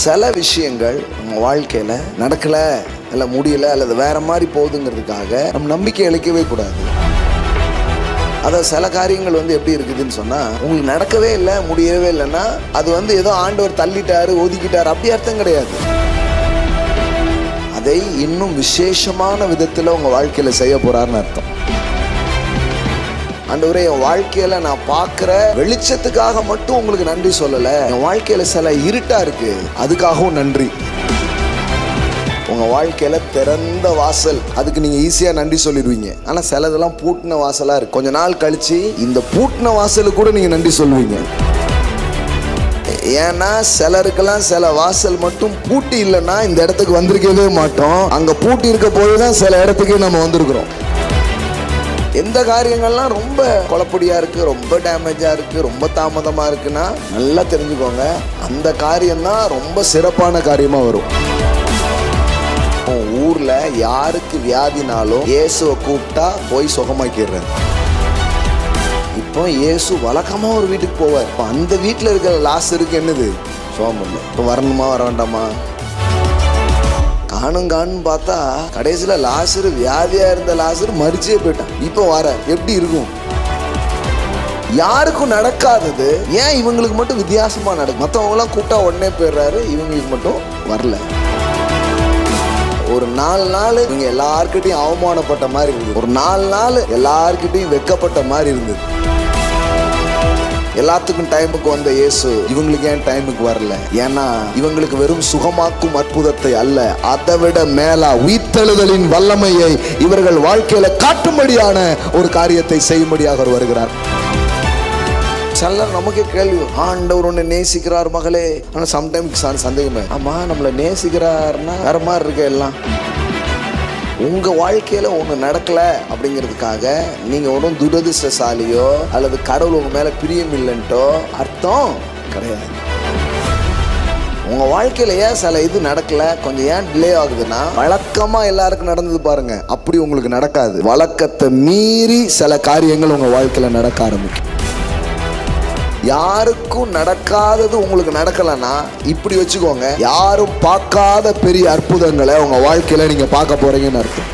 சில விஷயங்கள் நம்ம வாழ்க்கையில் நடக்கலை இல்லை முடியலை அல்லது வேற மாதிரி போகுதுங்கிறதுக்காக நம்ம நம்பிக்கை இழைக்கவே கூடாது. அதாவது சில காரியங்கள் எப்படி இருக்குதுன்னு சொன்னால், உங்களுக்கு நடக்கவே இல்லை முடியவே இல்லைன்னா அது ஏதோ ஆண்டவர் தள்ளிட்டாரு ஒதுக்கிட்டாரு அப்படி அர்த்தம் கிடையாது. அதை இன்னும் விசேஷமான விதத்தில் உங்கள் வாழ்க்கையில் செய்ய போறாருன்னு அர்த்தம். ஆண்டவரே, என் வாழ்க்கையில நான் பார்க்குற வெளிச்சத்துக்காக மட்டும் உங்களுக்கு நன்றி சொல்லலை, என் வாழ்க்கையில சில இருட்டா இருக்கு அதுக்காகவும் நன்றி. உங்க வாழ்க்கையில திறந்த வாசல், அதுக்கு நீங்க ஈஸியா நன்றி சொல்லிடுவீங்க. ஆனா சிலதெல்லாம் பூட்டின வாசலா இருக்கு. கொஞ்ச நாள் கழிச்சு இந்த பூட்டின வாசலுக்கு கூட நீங்க நன்றி சொல்லுவீங்க. ஏன்னா சிலருக்கெல்லாம் சில வாசல் மட்டும் பூட்டி இல்லைன்னா இந்த இடத்துக்கு வந்திருக்கவே மாட்டோம். அங்க பூட்டி இருக்க போதுதான் சில இடத்துக்கு நம்ம வந்திருக்கிறோம். எந்த காரியங்கள்லாம் ரொம்ப குழப்படியா இருக்கு, ரொம்ப டேமேஜா இருக்கு, ரொம்ப தாமதமா இருக்குன்னா நல்லா தெரிஞ்சுக்கோங்க, அந்த காரியம்தான் ரொம்ப சிறப்பான காரியமா வரும். ஊர்ல யாருக்கு வியாதினாலும் இயேசுவை கூப்பிட்டா போய் சுகமாக்கிடுறாரு. இப்போ இயேசு வழக்கமா ஒரு வீட்டுக்கு போவார். இப்போ அந்த வீட்டுல இருக்கிற லாசருக்கு என்னது சுகம் இல்லை. இப்போ வரணுமா வர வேண்டாமா? காணும் பார்த்தா கடைசியில் லாசரு, வியாதியா இருந்த லாசரு மரிச்சே போயிட்டான். இப்போ வர எப்படி இருக்கும்? யாருக்கும் நடக்காதது ஏன் இவங்களுக்கு மட்டும் வித்தியாசமா நடக்கும்? மற்றவங்க எல்லாம் கூப்பிட்டா உடனே போயிடுறாரு, இவங்களுக்கு மட்டும் வரல. ஒரு 4 நாள் இவங்க எல்லார்கிட்டையும் அவமானப்பட்ட மாதிரி இருந்தது. ஒரு 4 நாள் எல்லார்கிட்டையும் வெக்கப்பட்ட மாதிரி இருந்தது. எல்லாத்துக்கும் டைமுக்கு வந்த இயேசு இவங்களுக்கு ஏன் டைமுக்கு வரல? ஏன்னா இவங்களுக்கு வெறும் சுகமாக்கும் அற்புதத்தை அல்ல, அதை விட மேலா உயிர்த்தெழுதலின் வல்லமையை இவர்கள் வாழ்க்கையில காட்டும்படியான ஒரு காரியத்தை செய்யும்படியாக அவர் வருகிறார். சிலர் நமக்கே கேள்வி, ஆண்டவர் உன்னை நேசிக்கிறார் மகளே. ஆனா சம்டைம்ஸ் சந்தேகமே, ஆமா நம்மளை நேசிக்கிறாருன்னா வேற மாதிரி இருக்க எல்லாம். உங்க வாழ்க்கையில ஒண்ணு நடக்கல அப்படிங்கிறதுக்காக நீங்க ஒன்றும் துரதிர்ஷ்டசாலியோ அல்லது கடவுள் உங்க மேல பிரியம் இல்லைன்ட்டோ அர்த்தம் கிடையாது. உங்க வாழ்க்கையில ஏன் சில இது நடக்கல, கொஞ்சம் ஏன் டிலே ஆகுதுன்னா, வழக்கமா எல்லாருக்கும் நடந்தது பாருங்க, அப்படி உங்களுக்கு நடக்காது. வழக்கத்தை மீறி சில காரியங்கள் உங்க வாழ்க்கையில நடக்க ஆரம்பிக்கும். யாருக்கும் நடக்காதது உங்களுக்கு நடக்கலன்னா இப்படி வச்சுக்கோங்க, யாரும் பார்க்காத பெரிய அற்புதங்களை உங்க வாழ்க்கையில நீங்க பார்க்க போறீங்கன்னு அர்த்தம்.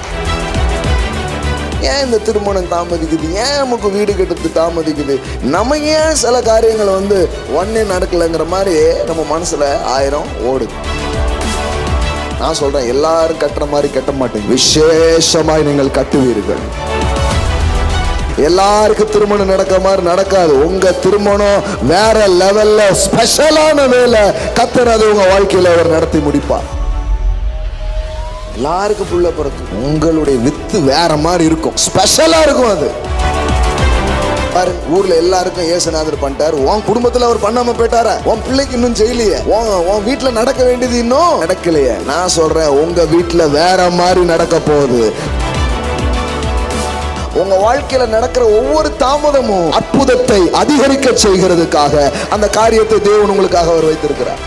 ஏன் இந்த திருமணம் தாமதிக்குது, ஏன் நமக்கு வீடு கட்டுறது தாமதிக்குது, நம்ம ஏன் சில காரியங்கள் ஒன்னே நடக்கலைங்கிற மாதிரி நம்ம மனசுல 1000 ஓடுது. நான் சொல்றேன், எல்லாரும் கட்டுற மாதிரி கட்ட மாட்டேங்க, விசேஷமாய் நீங்கள் கட்டுவீர்கள். எல்லாருக்கும் திருமணம் நடக்கிற மாதிரி நடக்காது. உங்க திருமணம் வேற லெவல்ல ஸ்பெஷலான வேலை கர்த்தர் அது உங்க வாழ்க்கையில அவர் நடத்தி முடிப்பார். எல்லாருக்கும் புள்ள பிறகு உங்களுடைய வித்து வேற மாதிரி இருக்கும், ஸ்பெஷலா இருக்கும். அது பாரு, ஊர்ல எல்லாருக்கும் இயேசுநாதர் பண்ணிட்டாரு, உன் குடும்பத்துல அவர் பண்ணாம போயிட்டாரா? உன் பிள்ளைக்கு இன்னும் செய்யலையே, உன் வீட்டுல நடக்க வேண்டியது இன்னும் நடக்கலையே. நான் சொல்றேன், உங்க வீட்டுல வேற மாதிரி நடக்க போகுது. உங்க வாழ்க்கையில நடக்கிற ஒவ்வொரு தாமதமும் அற்புதத்தை அதிகரிக்க செய்கிறதுக்காக அந்த காரியத்தை தேவன் உங்களுக்காக அவர் வைத்திருக்கிறார்.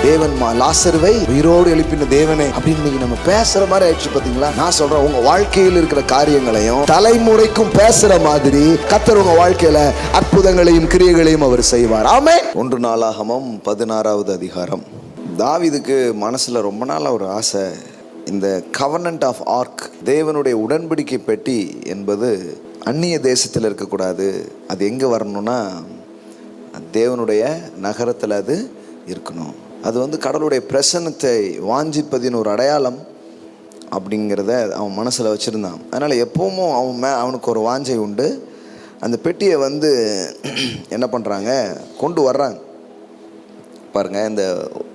தேவன் லாசருவை உயிரோடு எழுப்பின தேவனே அப்படின்னு நம்ம பேசுற மாதிரி ஆயிடுச்சு பாத்தீங்களா? நான் சொல்றேன், உங்க வாழ்க்கையில் இருக்கிற காரியங்களையும் தலைமுறைக்கும் பேசுற மாதிரி கர்த்தர் உங்க வாழ்க்கையில அற்புதங்களையும் கிரியைகளையும் அவர் செய்வார். ஆமென். 1 நாளாகமம் 16வது அதிகாரம். தாவீதுக்கு மனசுல ரொம்ப நாளா ஒரு ஆசை, இந்த கவர்னன்ட் ஆஃப் ஆர்க், தேவனுடைய உடன்படிக்கை பெட்டி என்பது அந்நிய தேசத்தில் இருக்கக்கூடாது. அது எங்கே வரணும்னா தேவனுடைய நகரத்தில் அது இருக்கணும். அது கடவுளுடைய பிரசன்னத்தை வாஞ்சிப்பதின் ஒரு அடையாளம் அப்படிங்கிறத அவன் மனசில் வச்சுருந்தான். அதனால் எப்பவும் அவனுக்கு ஒரு வாஞ்சை உண்டு. அந்த பெட்டியை என்ன பண்ணுறாங்க, கொண்டு வர்றாங்க. பாருங்க, இந்த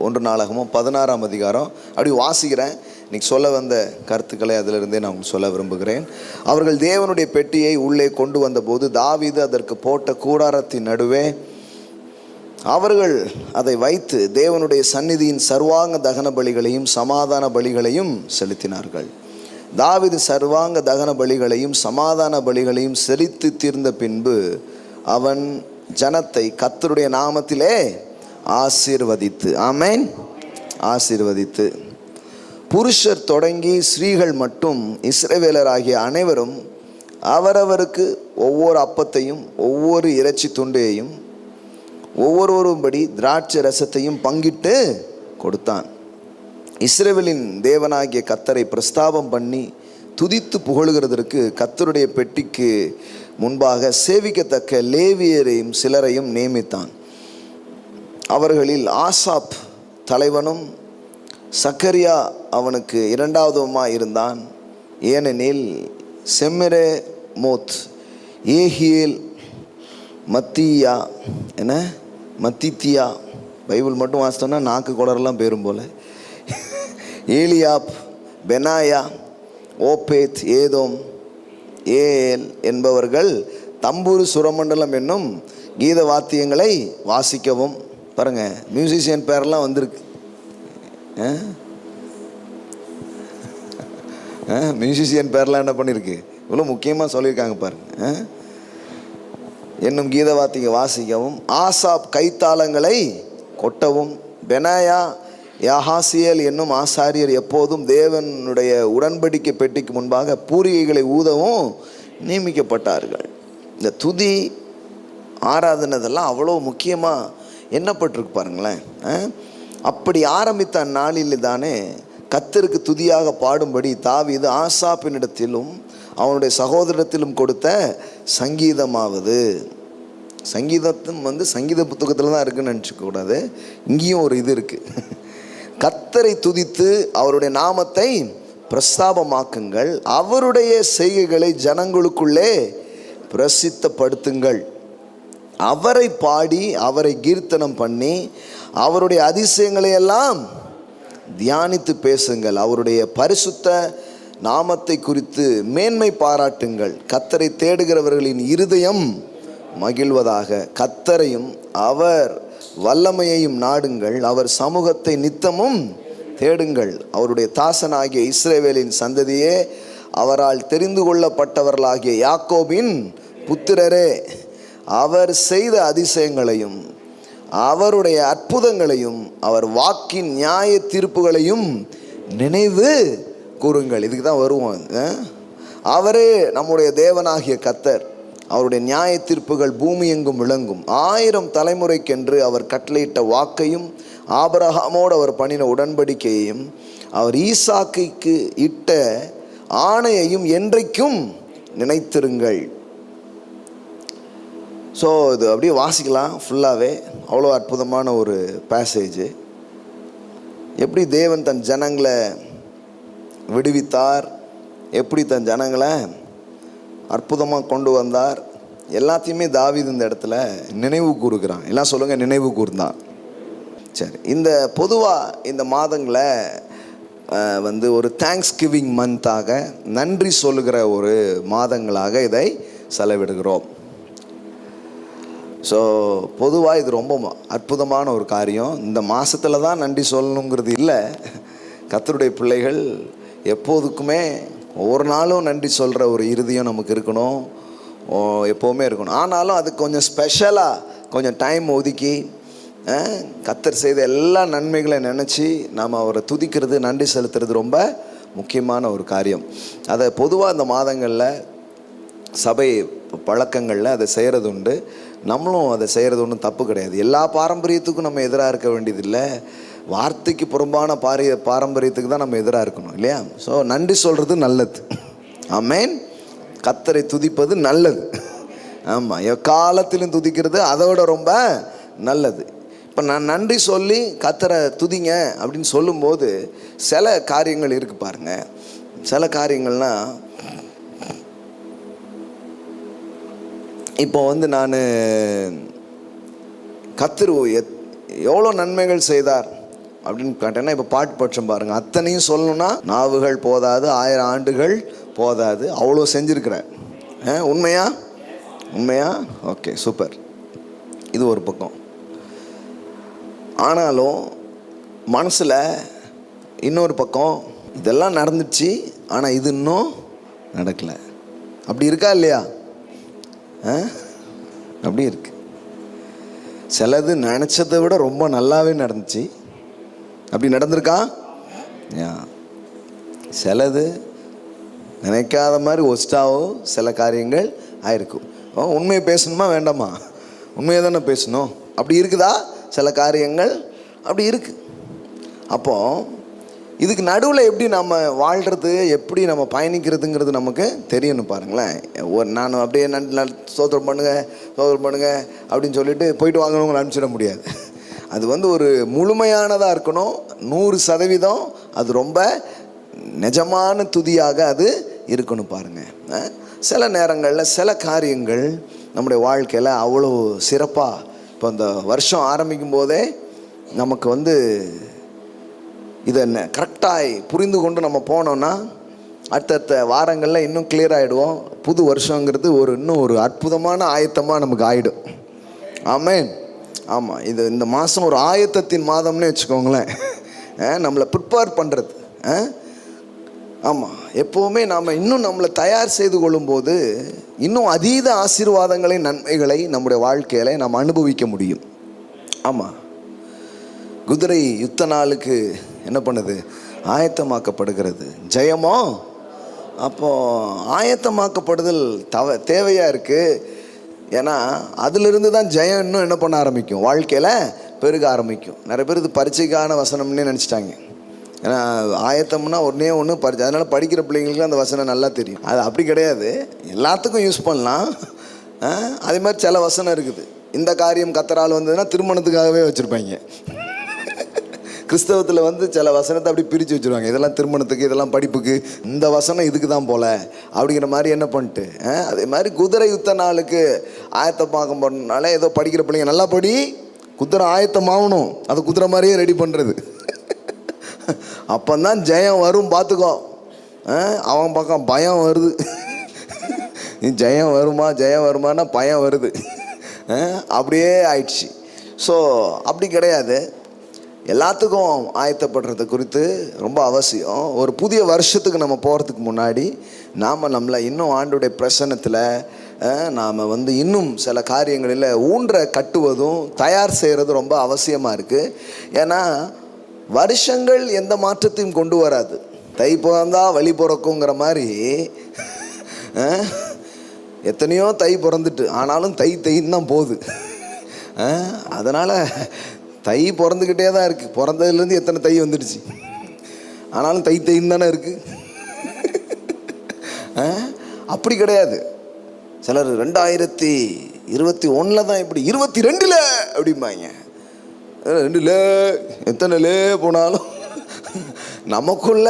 1 நாளாகமம் 16ஆம் அதிகாரம் அப்படி வாசிக்கிறேன். இன்னைக்கு சொல்ல வந்த கருத்துக்களை அதிலிருந்தே நான் சொல்ல விரும்புகிறேன். அவர்கள் தேவனுடைய பெட்டியை உள்ளே கொண்டு வந்தபோது தாவீது அதற்கு போட்ட கூடாரத்தின் நடுவே அவர்கள் அதை வைத்து தேவனுடைய சந்நிதியின் சர்வாங்க தகன பலிகளையும் சமாதான பலிகளையும் செலுத்தினார்கள். தாவீது சர்வாங்க தகன பலிகளையும் சமாதான பலிகளையும் செலுத்தி தீர்ந்த பின்பு அவன் ஜனத்தை கர்த்தருடைய நாமத்திலே ஆசீர்வதித்து, ஆமென், ஆசீர்வதித்து புருஷர் தொடங்கி ஸ்திரீகள் மட்டும் இஸ்ரவேலராகிய அனைவரும் அவரவருக்கு ஒவ்வொரு அப்பத்தையும் ஒவ்வொரு இறைச்சி துண்டையும் ஒவ்வொருவரும்படி திராட்சை ரசத்தையும் பங்கிட்டு கொடுத்தான். இஸ்ரவேலின் தேவனாகிய கர்த்தரை பிரஸ்தாபம் பண்ணி துதித்து புகழுகிறதற்கு கர்த்தருடைய பெட்டிக்கு முன்பாக சேவிக்கத்தக்க லேவியரையும் சிலரையும் நியமித்தான். அவர்களில் ஆசாப் தலைவனும் சக்கரியா அவனுக்கு இரண்டாவதுமாய் இருந்தான். ஏனெனில் செமிரேமோத், ஏகியேல், மத்தியா மத்தித்தியா, பைபிள் மட்டும் வாசித்தோன்னா நாக்கு குடரெல்லாம் பேரும் போல, ஏலியாப், பெனாயா, ஓபேத், ஏதோம், ஏல் என்பவர்கள் தம்பூரு சுரமண்டலம் என்னும் கீத வாத்தியங்களை வாசிக்கவும். பாருங்க, மியூசிஷியன் பேரெல்லாம் வந்திருக்கு. மியூசிஷியன் பேரெல்லாம் என்ன பண்ணியிருக்கு, இவ்வளோ முக்கியமாக சொல்லியிருக்காங்க பாருங்க. என்னும் கீத வாத்திய வாசிக்கவும், ஆசாப் கைத்தாளங்களை கொட்டவும், பெனாயா, யாஹாசியேல் என்னும் ஆசாரியர் எப்போதும் தேவனுடைய உடன்படிக்கை பெட்டிக்கு முன்பாக பூரிகைகளை ஊதவும் நியமிக்கப்பட்டார்கள். இந்த துதி ஆராதனதெல்லாம் அவ்வளோ முக்கியமாக எண்ணப்பட்டிருக்கு பாருங்களேன். அப்படி ஆரம்பித்த நாளில் தானே கர்த்தருக்கு துதியாக பாடும்படி தாவீது ஆசாப்பினிடத்திலும் அவனுடைய சகோதரத்திலும் கொடுத்த சங்கீதமாவது. சங்கீதத்தும் சங்கீத புத்தகத்தில் தான் இருக்குன்னு நினச்சிக்கூடாது, இங்கேயும் ஒரு இது இருக்குது. கர்த்தரை துதித்து அவருடைய நாமத்தை பிரஸ்தாபமாக்குங்கள், அவருடைய செய்கைகளை ஜனங்களுக்குள்ளே பிரசித்தப்படுத்துங்கள், அவரை பாடி அவரை கீர்த்தனம் பண்ணி அவருடைய அதிசயங்களை எல்லாம் தியானித்து பேசுங்கள், அவருடைய பரிசுத்த நாமத்தை குறித்து மேன்மை பாராட்டுங்கள், கர்த்தரை தேடுகிறவர்களின் இருதயம் மகிழ்வதாக, கர்த்தரையும் அவர் வல்லமையையும் நாடுங்கள், அவர் சமூகத்தை நித்தமும் தேடுங்கள், அவருடைய தாசனாகிய இஸ்ரவேலின் சந்ததியே, அவரால் தெரிந்து கொள்ளப்பட்டவர்களாகிய யாக்கோபின் புத்திரரே, அவர் செய்த அதிசயங்களையும் அவருடைய அற்புதங்களையும் அவர் வாக்கின் நியாய தீர்ப்புகளையும் நினைவு கூறுங்கள். இதுக்கு தான் வருவோம். அவரே நம்முடைய தேவனாகிய கர்த்தர், அவருடைய நியாய தீர்ப்புகள் பூமி எங்கும் விளங்கும். 1000 தலைமுறைக்கென்று அவர் கட்டளையிட்ட வாக்கையும் ஆபிரகாமோடு அவர் பண்ணின உடன்படிக்கையையும் அவர் ஈசாக்குக்கு இட்ட ஆணையையும் என்றைக்கும் நினைத்திருங்கள். ஸோ இது அப்படியே வாசிக்கலாம் ஃபுல்லாகவே. அவ்வளோ அற்புதமான ஒரு பேசேஜ். எப்படி தேவன் தன் ஜனங்களை விடுவித்தார், எப்படி தன் ஜனங்களை அற்புதமாக கொண்டு வந்தார், எல்லாத்தையுமே தாவீது இந்த இடத்துல நினைவு கூறுகிறான். எல்லாம் சொல்லுங்கள், நினைவு கூர்ந்தான். சரி, இந்த பொதுவாக இந்த மாதங்களை ஒரு தேங்க்ஸ் கிவிங் மந்தாக, நன்றி சொல்லுகிற ஒரு மாதங்களாக இதை செலவிடுகிறோம். ஸோ பொதுவாக இது ரொம்ப அற்புதமான ஒரு காரியம். இந்த மாதத்தில் தான் நன்றி சொல்லணுங்கிறது இல்லை. கர்த்தருடைய பிள்ளைகள் எப்போதுக்குமே ஒவ்வொரு நாளும் நன்றி சொல்கிற ஒரு இருதயம் நமக்கு இருக்கணும், எப்போவுமே இருக்கணும். ஆனாலும் அதுக்கு கொஞ்சம் ஸ்பெஷலாக கொஞ்சம் டைம் ஒதுக்கி கர்த்தர் செய்த எல்லா நன்மைகளை நினச்சி நாம் அவரை துதிக்கிறது, நன்றி செலுத்துறது ரொம்ப முக்கியமான ஒரு காரியம். அதை பொதுவாக இந்த மாதங்களில் சபை பழக்கங்களில் அதை செய்கிறது உண்டு. நம்மளும் அதை செய்கிறது ஒன்றும் தப்பு கிடையாது. எல்லா பாரம்பரியத்துக்கும் நம்ம எதிராக இருக்க வேண்டியதில்லை. வார்த்தைக்கு புறம்பான பாரம்பரியத்துக்கு தான் நம்ம எதிராக இருக்கணும், இல்லையா? ஸோ நன்றி சொல்கிறது நல்லது. ஆமென். கர்த்தரை துதிப்பது நல்லது. ஆமாம், எக்காலத்திலும் துதிக்கிறது அதோட ரொம்ப நல்லது. இப்போ நான் நன்றி சொல்லி கர்த்தரை துதிங்க அப்படின்னு சொல்லும்போது சில காரியங்கள் இருக்குது பாருங்கள். சில காரியங்கள்னால், இப்போ நான் கர்த்தர் எவ்வளோ நன்மைகள் செய்தார் அப்படின்னு கேட்டேன்னா, இப்போ பாட்டு பட்சம் பாருங்கள். அத்தனையும் சொல்லணும்னா நாவுகள் போதாது, 1000 ஆண்டுகள் போதாது, அவ்வளோ செஞ்சுருக்கிறார். உண்மையா? உண்மையா? Okay, super. இது ஒரு பக்கம். ஆனாலும் மனசில் இன்னொரு பக்கம், இதெல்லாம் நடந்துச்சு ஆனால் இது இன்னும் நடக்கலை. அப்படி இருக்கா இல்லையா? அப்படி இருக்கு. சிலது நினச்சதை விட ரொம்ப நல்லாவே நடந்துச்சு. அப்படி நடந்திருக்கா? சிலது நினைக்காத மாதிரி ஒஸ்டாவோ சில காரியங்கள் ஆயிருக்கும். உண்மையை பேசணுமா வேண்டாமா? உண்மையை தானே பேசணும். அப்படி இருக்குதா? சில காரியங்கள் அப்படி இருக்குது. அப்போது இதுக்கு நடுவில் எப்படி நம்ம வாழ்கிறது, எப்படி நம்ம பயணிக்கிறதுங்கிறது நமக்கு தெரியணும். பாருங்களேன், நான் அப்படியே சோதனை பண்ணுங்க அப்படின்னு சொல்லிட்டு போயிட்டு வாங்கணுங்க அனுப்பிச்சிட முடியாது. அது ஒரு முழுமையானதாக இருக்கணும். 100% அது ரொம்ப நிஜமான துதியாக அது இருக்கணும். பாருங்கள், சில நேரங்களில் சில காரியங்கள் நம்முடைய வாழ்க்கையில் அவ்வளோ சிறப்பாக, இப்போ இந்த வருஷம் ஆரம்பிக்கும் போதே நமக்கு இதை கரெக்டாக புரிந்து கொண்டு நம்ம போனோன்னா அடுத்தடுத்த வாரங்களில் இன்னும் கிளியர் ஆகிடுவோம். புது வருஷங்கிறது இன்னும் ஒரு அற்புதமான ஆயத்தமாக நமக்கு ஆகிடும். ஆமென். ஆமாம், இந்த மாதம் ஒரு ஆயத்தத்தின் மாதம்னு வச்சுக்கோங்களேன். நம்மளை ப்ரிப்பேர் பண்ணுறது. ஆமாம், எப்போவுமே நாம் இன்னும் நம்மளை தயார் செய்து கொள்ளும்போது இன்னும் அதீத ஆசீர்வாதங்களை, நன்மைகளை நம்முடைய வாழ்க்கையில் நாம் அனுபவிக்க முடியும். ஆமாம், குதிரை யுத்த நாளுக்கு என்ன பண்ணுது? ஆயத்தமாக்கப்படுகிறது. ஜெயமோ அப்போது ஆயத்தமாக்கப்படுதல் தேவையாக இருக்குது. ஏன்னா அதிலிருந்து தான் ஜெயம் இன்னும் என்ன பண்ண ஆரம்பிக்கும், வாழ்க்கையில் பெருக ஆரம்பிக்கும். நிறைய பேர் இது பரீட்சைக்கான வசனம்னே நினச்சிட்டாங்க. ஏன்னா ஆயத்தம்னா ஒன்று பரிச்சை, அதனால் படிக்கிற பிள்ளைங்களுக்கு அந்த வசனம் நல்லா தெரியும். அது அப்படி கிடையாது, எல்லாத்துக்கும் யூஸ் பண்ணலாம். அதே மாதிரி சில வசனம் இருக்குது, இந்த காரியம் கர்த்தரால் வந்ததுன்னா திருமணத்துக்காகவே வச்சுருப்பாங்க. கிறிஸ்தவத்தில் சில வசனத்தை அப்படி பிரித்து வச்சுருவாங்க. இதெல்லாம் திருமணத்துக்கு, இதெல்லாம் படிப்புக்கு, இந்த வசனம் இதுக்கு தான் போல அப்படிங்கிற மாதிரி என்ன பண்ணிட்டு. அதே மாதிரி குதிரை யுத்த நாளுக்கு ஆயத்தமாக்கம் பண்ணனால ஏதோ படிக்கிற பிள்ளைங்க நல்லா படி, குதிரை ஆயத்தமாகணும், அது குதிரை மாதிரியே ரெடி பண்ணுறது. அப்போந்தான் ஜெயம் வரும். பார்த்துக்கோ, அவன் பக்கம் பயம் வருது. ஜெயம் வருமானா பயம் வருது. அப்படியே ஆயிடுச்சு. ஸோ அப்படி கிடையாது, எல்லாத்துக்கும் ஆயத்தப்படுறது குறித்து ரொம்ப அவசியம். ஒரு புதிய வருஷத்துக்கு நம்ம போகிறதுக்கு முன்னாடி நாம் நம்மளை இன்னும் ஆண்டுடைய பிரசன்னத்தில் நாம் இன்னும் சில காரியங்களில் கட்டுவதும் தயார் செய்கிறதும் ரொம்ப அவசியமாக இருக்குது. ஏன்னா வருஷங்கள் எந்த மாற்றத்தையும் கொண்டு வராது. தை பிறந்தா வழி பிறக்குங்கிற மாதிரி எத்தனையோ தை பிறந்துட்டு ஆனாலும் தைன்னு தான் போகுது. அதனால் தை பிறந்துக்கிட்டே தான் இருக்குது. பிறந்ததுலேருந்து எத்தனை தை வந்துடுச்சு, ஆனாலும் தைன்னு தானே இருக்குது. அப்படி கிடையாது. சிலர் 2021 தான் இப்படி, 22 அப்படிம்பாங்க. 2 எத்தனை போனாலும் நமக்குள்ள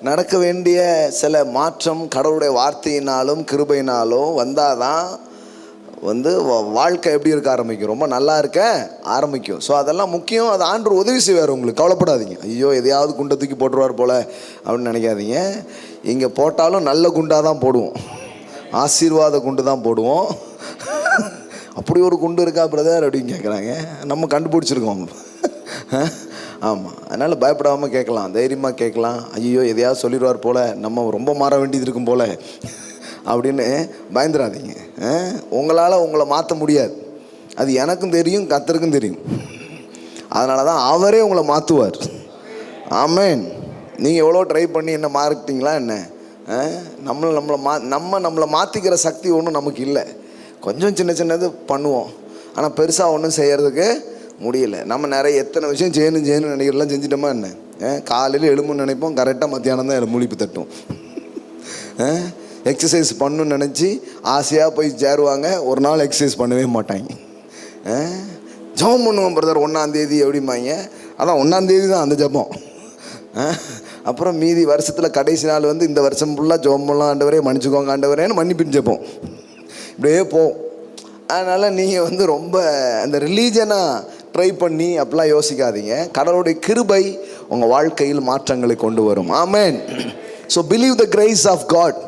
நடக்க வேண்டிய சில மாற்றம் கடவுளுடைய வார்த்தையினாலும் கிருபையினாலும் வந்தாதான் வாழ்க்கை எப்படி இருக்க ஆரம்பிக்கும், ரொம்ப நல்லா இருக்க ஆரம்பிக்கும். ஸோ அதெல்லாம் முக்கியம். அது ஆண்டவர் உதவி செய்வார் உங்களுக்கு, கவலைப்படாதீங்க. ஐயோ எதையாவது குண்டை தூக்கி போட்டுருவார் போல் அப்படின்னு நினைக்காதீங்க. இங்கே போட்டாலும் நல்ல குண்டாக தான் போடுவோம், ஆசீர்வாத குண்டு தான் போடுவோம். அப்படி ஒரு குண்டு இருக்கா பிரதர் அப்படின்னு கேட்குறாங்க. நம்ம கண்டுபிடிச்சிருக்கோம். ஆமாம், அதனால் பயப்படாமல் கேட்கலாம், தைரியமாக கேட்கலாம். ஐயோ எதையாவது சொல்லிடுவார் போல், நம்ம ரொம்ப மாற வேண்டியது இருக்கும் போல் அப்படின்னு பயந்துடாதீங்க. உங்களால் உங்களை மாற்ற முடியாது, அது எனக்கும் தெரியும், கர்த்தருக்கும் தெரியும். அதனால தான் அவரே உங்களை மாற்றுவார். ஆமென். நீங்கள் எவ்வளோ ட்ரை பண்ணி என்ன மாறிட்டீங்களா என்ன? நம்மளை மாற்றிக்கிற சக்தி ஒன்றும் நமக்கு இல்லை. கொஞ்சம் சின்னது பண்ணுவோம், ஆனால் பெருசாக ஒன்றும் செய்கிறதுக்கு முடியல. நம்ம நிறைய எத்தனை விஷயம் செய்யணும் நினைக்கிறலாம் செஞ்சிட்டோமா என்ன? காலையில் எழும்புன்னு நினைப்போம், கரெக்டாக மத்தியானம் தான் முழிப்பு தட்டும். எக்ஸசைஸ் பண்ணணும்னு நினச்சி ஆசையாக போய் சேருவாங்க, ஒரு நாள் எக்ஸசைஸ் பண்ணவே மாட்டாங்க. ஜபம் பண்ணுவோம் பிரதர் 1ஆம் தேதி அப்படிம்பாங்க. அதான் 1ஆம் தேதி தான் அந்த ஜபம். அப்புறம் மீதி வருஷத்தில் கடைசி நாள் இந்த வருஷம் ஃபுல்லாக ஜபம் பண்ணலாம் ஆண்டவரே, மன்னிச்சுக்கோங்க ஆண்டவரேன்னு மன்னிப்பின் ஜபம் இப்படியே போகும். அதனால் நீங்கள் ரொம்ப அந்த ரிலீஜனாக ட்ரை பண்ணி அப்படிலாம் யோசிக்காதீங்க. கடவுளுடைய கிருபை உங்கள் வாழ்க்கையில் மாற்றங்களை கொண்டு வரும். Amen. So believe the grace of God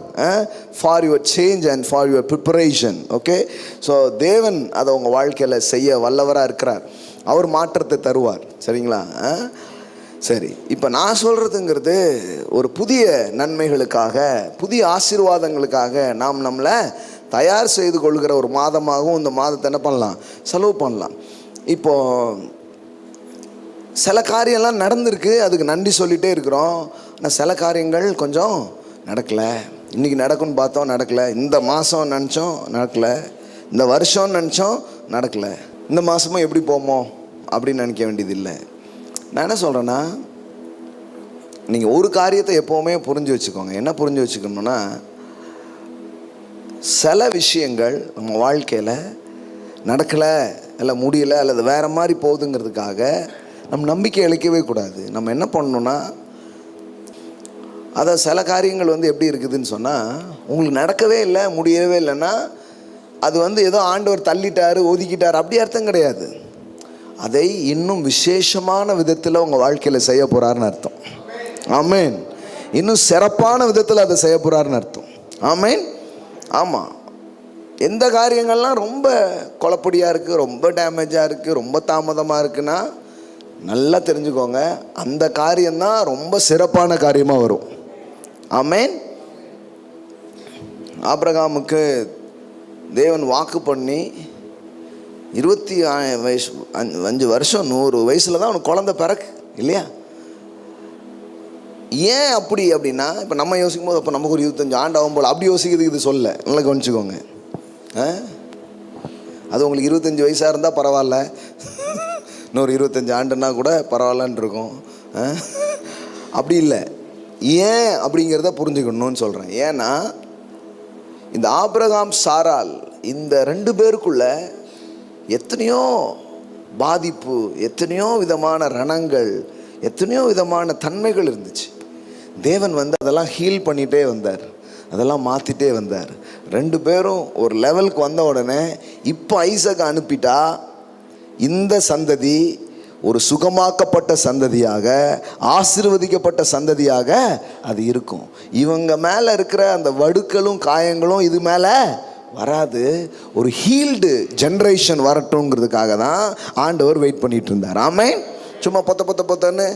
for your change and for your preparation. Okay, so தேவன் அதை உங்கள் வாழ்க்கையில் செய்ய வல்லவராக இருக்கிறார். அவர் மாற்றத்தை தருவார். சரிங்களா? சரி, இப்போ நான் சொல்கிறதுங்கிறது ஒரு புதிய நன்மைகளுக்காக, புதிய ஆசீர்வாதங்களுக்காக நாம் நம்மளை தயார் செய்து கொள்கிற ஒரு மாதமாகவும் இந்த மாதத்தை என்ன பண்ணலாம், செலவு பண்ணலாம். இப்போது சில காரியம்லாம் நடந்திருக்கு, அதுக்கு நன்றி சொல்லிகிட்டே இருக்கிறோம். ஆனால் சில காரியங்கள் கொஞ்சம் நடக்கலை. இன்றைக்கி நடக்கும்னு பார்த்தோம், நடக்கலை. இந்த மாதம் நினச்சோம், நடக்கலை. இந்த வருஷம் நினச்சோம், நடக்கலை. இந்த மாதமும் எப்படி போமோ அப்படின்னு நினைக்க வேண்டியதில்லை. நான் என்ன சொல்கிறேன்னா, நீங்கள் ஒரு காரியத்தை எப்போவுமே புரிஞ்சு வச்சுக்கோங்க. என்ன புரிஞ்சு வச்சுக்கணுன்னா, சில விஷயங்கள் நம்ம வாழ்க்கையில் நடக்கலை, இல்லை முடியலை, அல்லது வேறு மாதிரி போகுதுங்கிறதுக்காக நம்ம நம்பிக்கை இழைக்கவே கூடாது. நம்ம என்ன பண்ணணுன்னா, அதை சில காரியங்கள் எப்படி இருக்குதுன்னு சொன்னால், உங்களுக்கு நடக்கவே இல்லை, முடியவே இல்லைன்னா அது ஏதோ ஆண்டவர் தள்ளிட்டார், ஒதுக்கிட்டார், அப்படி அர்த்தம் கிடையாது. அதை இன்னும் விசேஷமான விதத்தில் உங்கள் வாழ்க்கையில் செய்ய போகிறாருன்னு அர்த்தம். ஆமேன். இன்னும் சிறப்பான விதத்தில் அதை செய்ய போகிறாருன்னு அர்த்தம். ஆமேன். ஆமாம், எந்த காரியங்கள்லாம் ரொம்ப குழப்படியாக இருக்குது, ரொம்ப டேமேஜாக இருக்குது, ரொம்ப தாமதமாக இருக்குன்னா நல்லா தெரிஞ்சுக்கோங்க, அந்த காரியம்தான் ரொம்ப சிறப்பான காரியமாக வரும். ஆமேன். ஆபிரகாமுக்கு தேவன் வாக்கு பண்ணி 25 வருஷம் 100 வயசில் தான் அவனுக்கு குழந்தை பிறக்கு இல்லையா? ஏன் அப்படி அப்படின்னா, இப்போ நம்ம யோசிக்கும் போது அப்போ நமக்கு ஒரு 25 ஆண்டு ஆகும் போல் அப்படி யோசிக்கிறதுக்கு இது சொல்ல, நல்லா கவனிச்சுக்கோங்க. அது உங்களுக்கு 25 வயசாக இருந்தால் பரவாயில்ல, இன்னொரு 25 ஆண்டுன்னா கூட பரவாயில்லன்னு இருக்கும். அப்படி இல்லை, ஏன் அப்படிங்கிறத புரிஞ்சுக்கணும்னு சொல்கிறேன். ஏன்னா இந்த ஆபிரகாம் சாரால் இந்த 2 பேருக்குள்ள எத்தனையோ பாதிப்பு, எத்தனையோ விதமான ரணங்கள், எத்தனையோ விதமான தன்மைகள் இருந்துச்சு. தேவன் அதெல்லாம் ஹீல் பண்ணிகிட்டே வந்தார், அதெல்லாம் மாற்றிட்டே வந்தார். 2 பேரும் ஒரு லெவலுக்கு வந்த உடனே இப்போ ஐசக் அனுப்பிட்டா இந்த சந்ததி ஒரு சுகமாக்கப்பட்ட சந்ததியாக, ஆசீர்வதிக்கப்பட்ட சந்ததியாக அது இருக்கும். இவங்க மேலே இருக்கிற அந்த வடுக்களும் காயங்களும் இது மேலே வராது. ஒரு ஹீல்டு ஜென்ரேஷன் வரட்டுங்கிறதுக்காக தான் ஆண்டவர் வெயிட் பண்ணிட்டு இருந்தார். ஆமேன். சும்மா பொத்தன்னு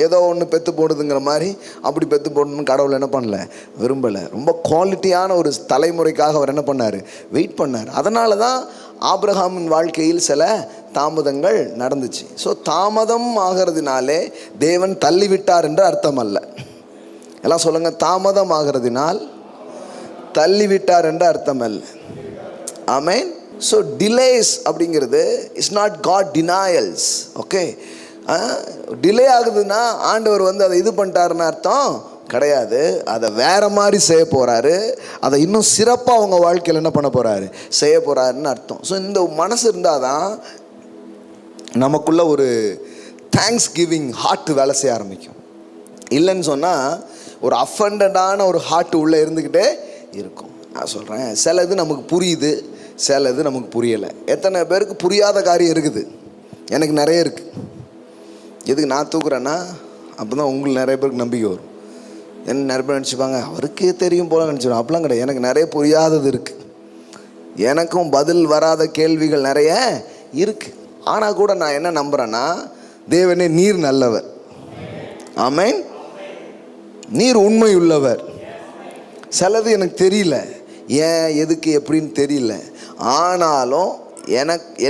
ஏதோ ஒன்று பெற்று போடுதுங்கிற மாதிரி அப்படி பெற்று போடணும்னு கடவுள் என்ன பண்ணல, விரும்பலை. ரொம்ப குவாலிட்டியான ஒரு தலைமுறைக்காக அவர் என்ன பண்ணார், வெயிட் பண்ணார். அதனால தான் ஆபிரகாமின் வாழ்க்கையில் சில தாமதங்கள் நடந்துச்சு. ஸோ தாமதம் ஆகிறதுனாலே தேவன் தள்ளிவிட்டார் என்று அர்த்தம் அல்ல. எல்லாம் சொல்லுங்கள், தாமதம் ஆகிறதுனால் தள்ளிவிட்டார் என்று அர்த்தம் அல்ல. ஆமேன். ஸோ டிலேஸ் அப்படிங்கிறது is not God denials. Okay, delay ஆகுதுன்னா ஆண்டவர் அதை இது பண்ணிட்டாருன்னு அர்த்தம் கிடையாது. அதை வேற மாதிரி செய்ய போகிறாரு, அதை இன்னும் சிறப்பாக அவங்க வாழ்க்கையில் என்ன பண்ண போகிறாரு, செய்ய போகிறாருன்னு அர்த்தம். ஸோ இந்த மனசு இருந்தால் தான் நமக்குள்ள ஒரு தேங்க்ஸ் கிவிங் ஹார்ட் வேலை செய்ய ஆரம்பிக்கும். இல்லைன்னு சொன்னால் ஒரு அஃபண்டடான ஒரு ஹார்ட் உள்ளே இருந்துக்கிட்டே இருக்கும். நான் சொல்கிறேன், சில இது நமக்கு புரியுது, சில இது நமக்கு புரியலை. எத்தனை பேருக்கு புரியாத காரியம் இருக்குது? எனக்கு நிறைய இருக்குது. எதுக்கு நான் தூக்குறேன்னா அப்போ தான் உங்களுக்கு நிறைய பேருக்கு நம்பிக்கை வரும். என்ன நிறைய பேர் நினச்சிப்பாங்க, அவருக்கே தெரியும் போல நினச்சிடும். அப்படிலாம் கிடையாது. எனக்கு நிறைய புரியாதது இருக்குது, எனக்கும் பதில் வராத கேள்விகள் நிறைய இருக்குது. ஆனால் கூட நான் என்ன நம்புகிறேன்னா, தேவனே நீர் நல்லவர். ஆமேன். நீர் உண்மை உள்ளவர். சிலது எனக்கு தெரியல, ஏன் எதுக்கு எப்படின்னு தெரியல. ஆனாலும்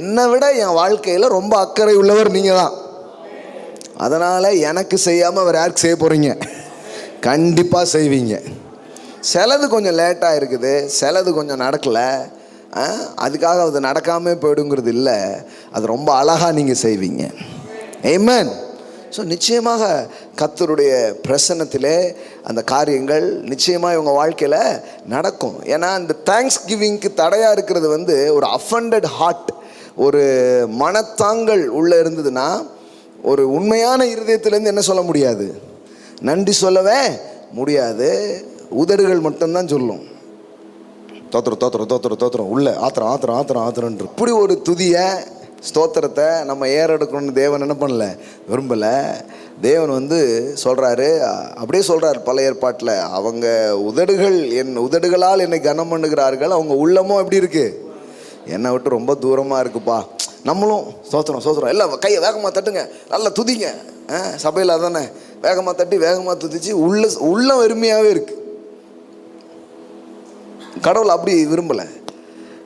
என்னை விட என் வாழ்க்கையில் ரொம்ப அக்கறை உள்ளவர் நீங்கள் தான். அதனால் எனக்கு செய்யாமல் வேறு யாருக்கு செய்ய போகிறீங்க? கண்டிப்பாக செய்வீங்க. சிலது கொஞ்சம் லேட்டாக இருக்குது, சிலது கொஞ்சம் நடக்கலை, அதுக்காக அது நடக்காமல் போயிடுங்கிறது இல்லை. அது ரொம்ப அழகாக நீங்கள் செய்வீங்க. ஆமென். ஸோ நிச்சயமாக கர்த்தருடைய பிரசன்னத்திலே அந்த காரியங்கள் நிச்சயமாக இவங்க வாழ்க்கையில் நடக்கும். ஏன்னா இந்த தேங்க்ஸ் கிவிங்க்கு தடையாக இருக்கிறது ஒரு அஃபண்டட் ஹார்ட், ஒரு மனத்தாங்கள் உள்ளே இருந்ததுன்னா ஒரு உண்மையான இருதயத்திலேருந்து என்ன சொல்ல முடியாது, நன்றி சொல்லவே முடியாது. உதடுகள் மட்டும்தான் சொல்லும், தோத்திரம் தோத்திரம் தோத்திரம் தோத்திரம், உள்ள ஆத்திரம் ஆத்திரம் ஆத்திரம் ஆத்திரன்ற. இப்படி ஒரு துதியை ஸ்தோத்திரத்தை நம்ம ஏறெடுக்கணும்னு தேவன் என்ன பண்ணல, விரும்பலை. தேவன் சொல்கிறாரு, அப்படியே சொல்கிறார் பழைய ஏற்பாட்டில், அவங்க உதடுகள் என் உதடுகளால் என்னை கனம் பண்ணுகிறார்கள், அவங்க உள்ளமும் எப்படி இருக்குது, என்னை விட்டு ரொம்ப தூரமாக இருக்குப்பா. நம்மளும் ஸ்தோத்திரம் ஸ்தோத்திரம் எல்லாம் கையை வேகமாக தட்டுங்க, நல்லா துதிங்க. சபையில் அதானே வேகமாக தட்டி வேகமாக துதிச்சு உள்ள வெறுமையாகவே இருக்குது. கடவுள் அப்படி விரும்பலை.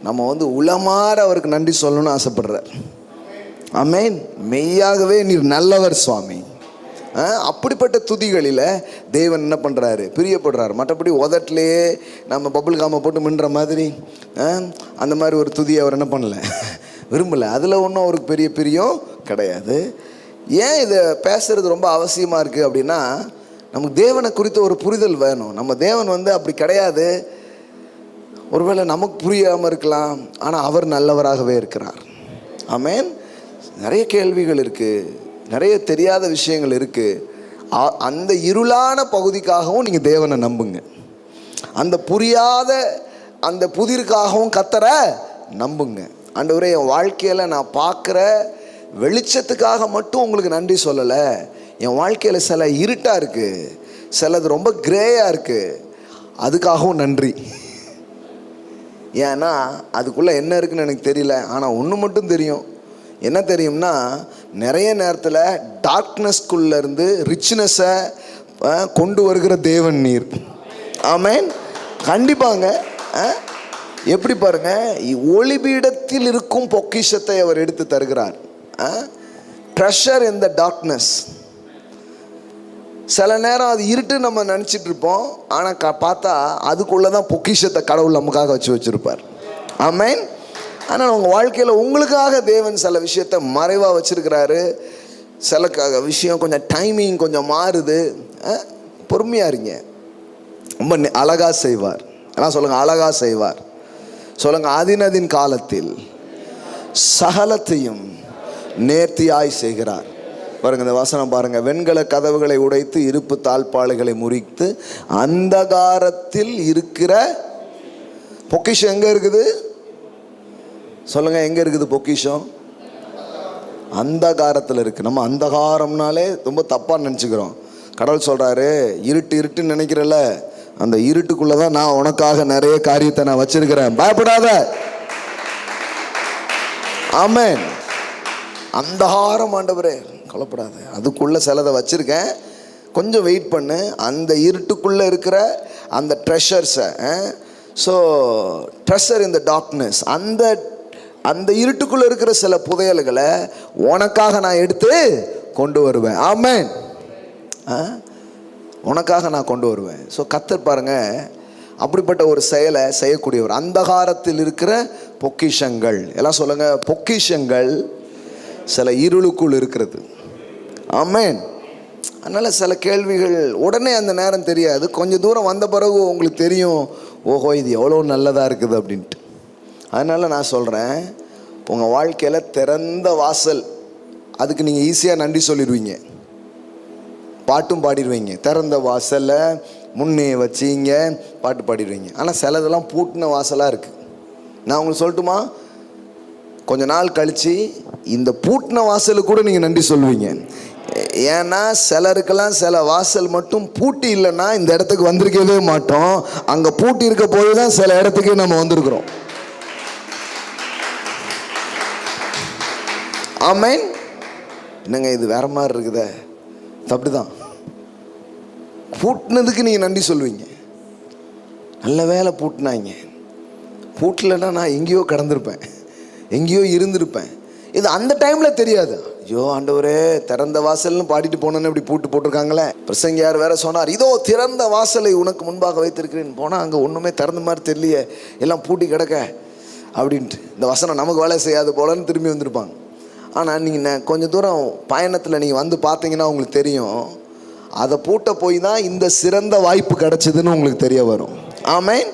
நம்ம உளமாற அவருக்கு நன்றி சொல்லணும்னு ஆசைப்படுறார். ஆமென். மெய்யாகவே நீர் நல்லவர் சுவாமி. அப்படிப்பட்ட துதிகளில் தேவன் என்ன பண்ணுறாரு, பிரியப்படுறாரு. மற்றபடி உதட்டிலேயே நம்ம பபுள் காமை போட்டு மின்ற மாதிரி அந்த மாதிரி ஒரு துதியை அவர் என்ன பண்ணல, விரும்பலை. அதில் ஒன்றும் அவருக்கு பெரிய பிரியம் கிடையாது. ஏன் இதை பேசுகிறது ரொம்ப அவசியமாக இருக்குது அப்படின்னா, நமக்கு தேவனை குறித்த ஒரு புரிதல் வேணும். நம்ம தேவன் அப்படி கிடையாது. ஒருவேளை நமக்கு புரியாமல் இருக்கலாம், ஆனால் அவர் நல்லவராகவே இருக்கிறார். ஆமென். நிறைய கேள்விகள் இருக்குது, நிறைய தெரியாத விஷயங்கள் இருக்குது. அந்த இருளான பகுதிக்காகவும் நீங்கள் தேவனை நம்புங்க. அந்த புரியாத அந்த புதிருக்காகவும் கர்த்தரை நம்புங்க. ஆண்டவரே, என் வாழ்க்கையில் நான் பார்க்குற வெளிச்சத்துக்காக மட்டும் உங்களுக்கு நன்றி சொல்லலை. என் வாழ்க்கையில் சில இருட்டாக இருக்குது, சிலது ரொம்ப கிரேயாக இருக்குது, அதுக்காகவும் நன்றி. ஏன்னா அதுக்குள்ளே என்ன இருக்குன்னு எனக்கு தெரியல. ஆனால் ஒன்று மட்டும் தெரியும். என்ன தெரியும்னா, நிறைய நேரத்தில் டார்க்னஸ்குள்ளேருந்து ரிச்னஸை கொண்டு வருகிற தேவன் நீர். ஆமென். கண்டிப்பாங்க. எப்படி பாருங்க, ஒளிபீடத்தில் இருக்கும் பொக்கிஷத்தை அவர் எடுத்து தருகிறார். Treasure in the darkness. சில நேரம் அது இருட்டு நம்ம நினச்சிட்டு இருப்போம், ஆனால் பார்த்தா அதுக்குள்ளே தான் பொக்கிஷத்தை கடவுள் நமக்காக வச்சுருப்பார். ஆமென். ஆனால் உங்கள் வாழ்க்கையில் உங்களுக்காக தேவன் சில விஷயத்தை மறைவாக வச்சுருக்கிறாரு. சில விஷயம் கொஞ்சம் டைமிங் கொஞ்சம் மாறுது. பொறுமையாக இருங்க. ரொம்ப அழகாக செய்வார். எல்லாம் சொல்லுங்கள், அழகாக செய்வார். சொல்லுங்கள், அதினதின் காலத்தில் சகலத்தையும் நேர்த்தியாய் செய்கிறார். பாருங்க, இந்த வசனம் பாருங்க. வெண்கல கதவுகளை உடைத்து இருப்பு தாழ்பாளைகளை முறித்து அந்தகாரத்தில் இருக்கிற பொக்கிஷம் எங்க இருக்குது? சொல்லுங்க, எங்க இருக்குது பொக்கிஷம்? அந்தகாரத்தில் இருக்கு. நம்ம அந்தகாரம்னாலே ரொம்ப தப்பா நினைச்சுக்கிறோம். கடவுள் சொல்றாரு, இருட்டு இருட்டுன்னு நினைக்கிறல்ல, அந்த இருட்டுக்குள்ளதான் நான் உனக்காக நிறைய காரியத்தை நான் வச்சிருக்கிறேன், பயப்படாத. ஆமென். அந்தகாரம் ஆண்டவரே, கவலைப்படாத, அதுக்குள்ளே சிலதை வச்சுருக்கேன், கொஞ்சம் வெயிட் பண்ணு. அந்த இருட்டுக்குள்ளே இருக்கிற அந்த ட்ரெஷர்ஸை, so treasure in the darkness, அந்த இருட்டுக்குள்ளே இருக்கிற சில புதையல்களை உனக்காக நான் எடுத்து கொண்டு வருவேன். ஆமென். உனக்காக நான் கொண்டு வருவேன். ஸோ கர்த்தர் பாருங்க, அப்படிப்பட்ட ஒரு செயலை செய்யக்கூடியவர். அந்தகாரத்தில் இருக்கிற பொக்கிஷங்கள், எல்லாம் சொல்லுங்க, பொக்கிஷங்கள் சில இருளுக்குள் இருக்கிறது. ஆமென். அதனால் சில கேள்விகள் உடனே அந்த நேரம் தெரியாது, கொஞ்சம் தூரம் வந்த பிறகு உங்களுக்கு தெரியும், ஓஹோ இது எவ்வளோ நல்லதாக இருக்குது அப்படின்ட்டு. அதனால் நான் சொல்கிறேன், உங்கள் வாழ்க்கையில் திறந்த வாசல், அதுக்கு நீங்கள் ஈஸியாக நன்றி சொல்லிடுவீங்க, பாட்டும் பாடிடுவீங்க. திறந்த வாசலில் முன்னே வச்சிங்க பாட்டு பாடிடுவீங்க. ஆனால் சிலதெல்லாம் பூட்டின வாசலாக இருக்குது. நான் உங்களுக்கு சொல்லட்டுமா, கொஞ்ச நாள் கழித்து இந்த பூட்டின வாசலுக்கு கூட நீங்கள் நன்றி சொல்லுவீங்க. ஏன்னா சிலருக்கெல்லாம் சில வாசல் மட்டும் பூட்டி இல்லைன்னா இந்த இடத்துக்கு வந்திருக்கவே மாட்டோம். அங்கே பூட்டி இருக்க போது தான் சில இடத்துக்கு நம்ம வந்திருக்கிறோம். ஆமென். என்னங்க இது வேற மாதிரி இருக்குதே, அப்படிதான். பூட்டினதுக்கு நீங்கள் நன்றி சொல்லுவீங்க. நல்ல வேலை பூட்டினாங்க, பூட்டலைன்னா நான் எங்கேயோ கடந்திருப்பேன், எங்கேயோ இருந்திருப்பேன். இது அந்த டைமில் தெரியாது. ஐயோ ஆண்டவரே, திறந்த வாசல்னு பாடிட்டு போனோன்னு இப்படி பூட்டு போட்டிருக்காங்களே. பிரசங்கியார் வேற சொன்னார், இதோ திறந்த வாசலை உனக்கு முன்பாக வைத்திருக்கிறேன். போனால் அங்கே ஒன்றுமே திறந்த மாதிரி தெரியலையே, எல்லாம் பூட்டி கிடக்க அப்படின்ட்டு. இந்த வசனம் நமக்கு வேலை செய்யாது போலன்னு திரும்பி வந்திருப்பாங்க. ஆனால் நீங்கள் கொஞ்சம் தூரம் பயணத்தில் நீங்கள் வந்து பார்த்தீங்கன்னா உங்களுக்கு தெரியும், அதை பூட்ட போய் தான் இந்த சிறந்த வாய்ப்பு கிடச்சிதுன்னு உங்களுக்கு தெரிய வரும். ஆமென்.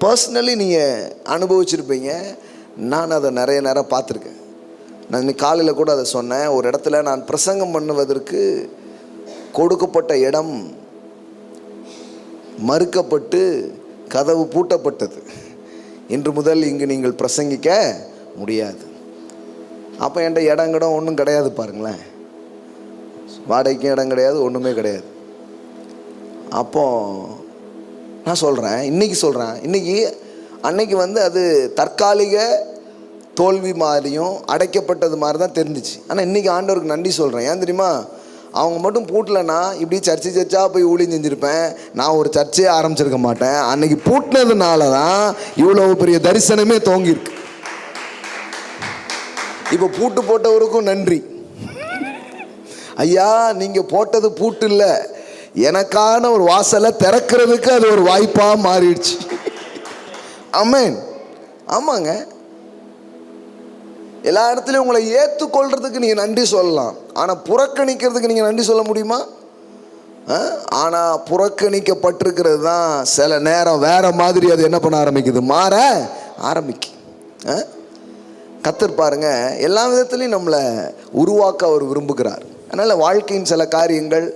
பர்சனலி நீங்கள் அனுபவிச்சிருப்பீங்க. நான் அதை நிறைய நேரம் பார்த்துருக்கேன். நான் இன்னைக்கு காலையில் கூட அதை சொன்னேன். ஒரு இடத்துல நான் பிரசங்கம் பண்ணுவதற்கு கொடுக்கப்பட்ட இடம் மறுக்கப்பட்டு கதவு பூட்டப்பட்டது. இன்று முதல் இங்கு நீங்கள் பிரசங்கிக்க முடியாது. அப்போ என்கிட்ட இடங்கிடம் ஒன்றும் கிடையாது. பாருங்களேன், வாடகைக்கும் இடம் கிடையாது, ஒன்றுமே கிடையாது. அப்போ நான் சொல்கிறேன், இன்னைக்கு அன்னைக்கு அது தற்காலிக தோல்வி மாதிரியும் அடைக்கப்பட்டது மாதிரி தான் தெரிஞ்சிச்சு. ஆனால் இன்றைக்கி ஆண்டவருக்கு நன்றி சொல்கிறேன். ஏன் தெரியுமா, அவங்க மட்டும் பூட்டலைன்னா இப்படி சர்ச்சாக போய் ஊழியம் செஞ்சுருப்பேன், நான் ஒரு சர்ச்சையே ஆரம்பிச்சிருக்க மாட்டேன். அன்னைக்கு பூட்டினதுனால தான் இவ்வளோ பெரிய தரிசனமே தோங்கியிருக்கு. இப்போ பூட்டு போட்டவருக்கும் நன்றி. ஐயா, நீங்கள் போட்டது பூட்டு இல்லை, எனக்கான ஒரு வாசலை திறக்கிறதுக்கு அது ஒரு வாய்ப்பாக மாறிடுச்சு. ஆமென். ஆமாங்க. எல்லா இடத்துலையும் உங்களை ஏற்றுக்கொள்றதுக்கு நீங்கள் நன்றி சொல்லலாம். ஆனால் புறக்கணிக்கிறதுக்கு நீங்கள் நன்றி சொல்ல முடியுமா? ஆனால் புறக்கணிக்கப்பட்டிருக்கிறது தான் சில நேரம் வேற மாதிரி அது என்ன பண்ண ஆரம்பிக்குது, மாற ஆரம்பிக்கும். கர்த்தர் பாருங்க, எல்லா விதத்துலையும் நம்மளை உருவாக்க அவர் விரும்புகிறார். அதனால் வாழ்க்கையின் சில காரியங்கள்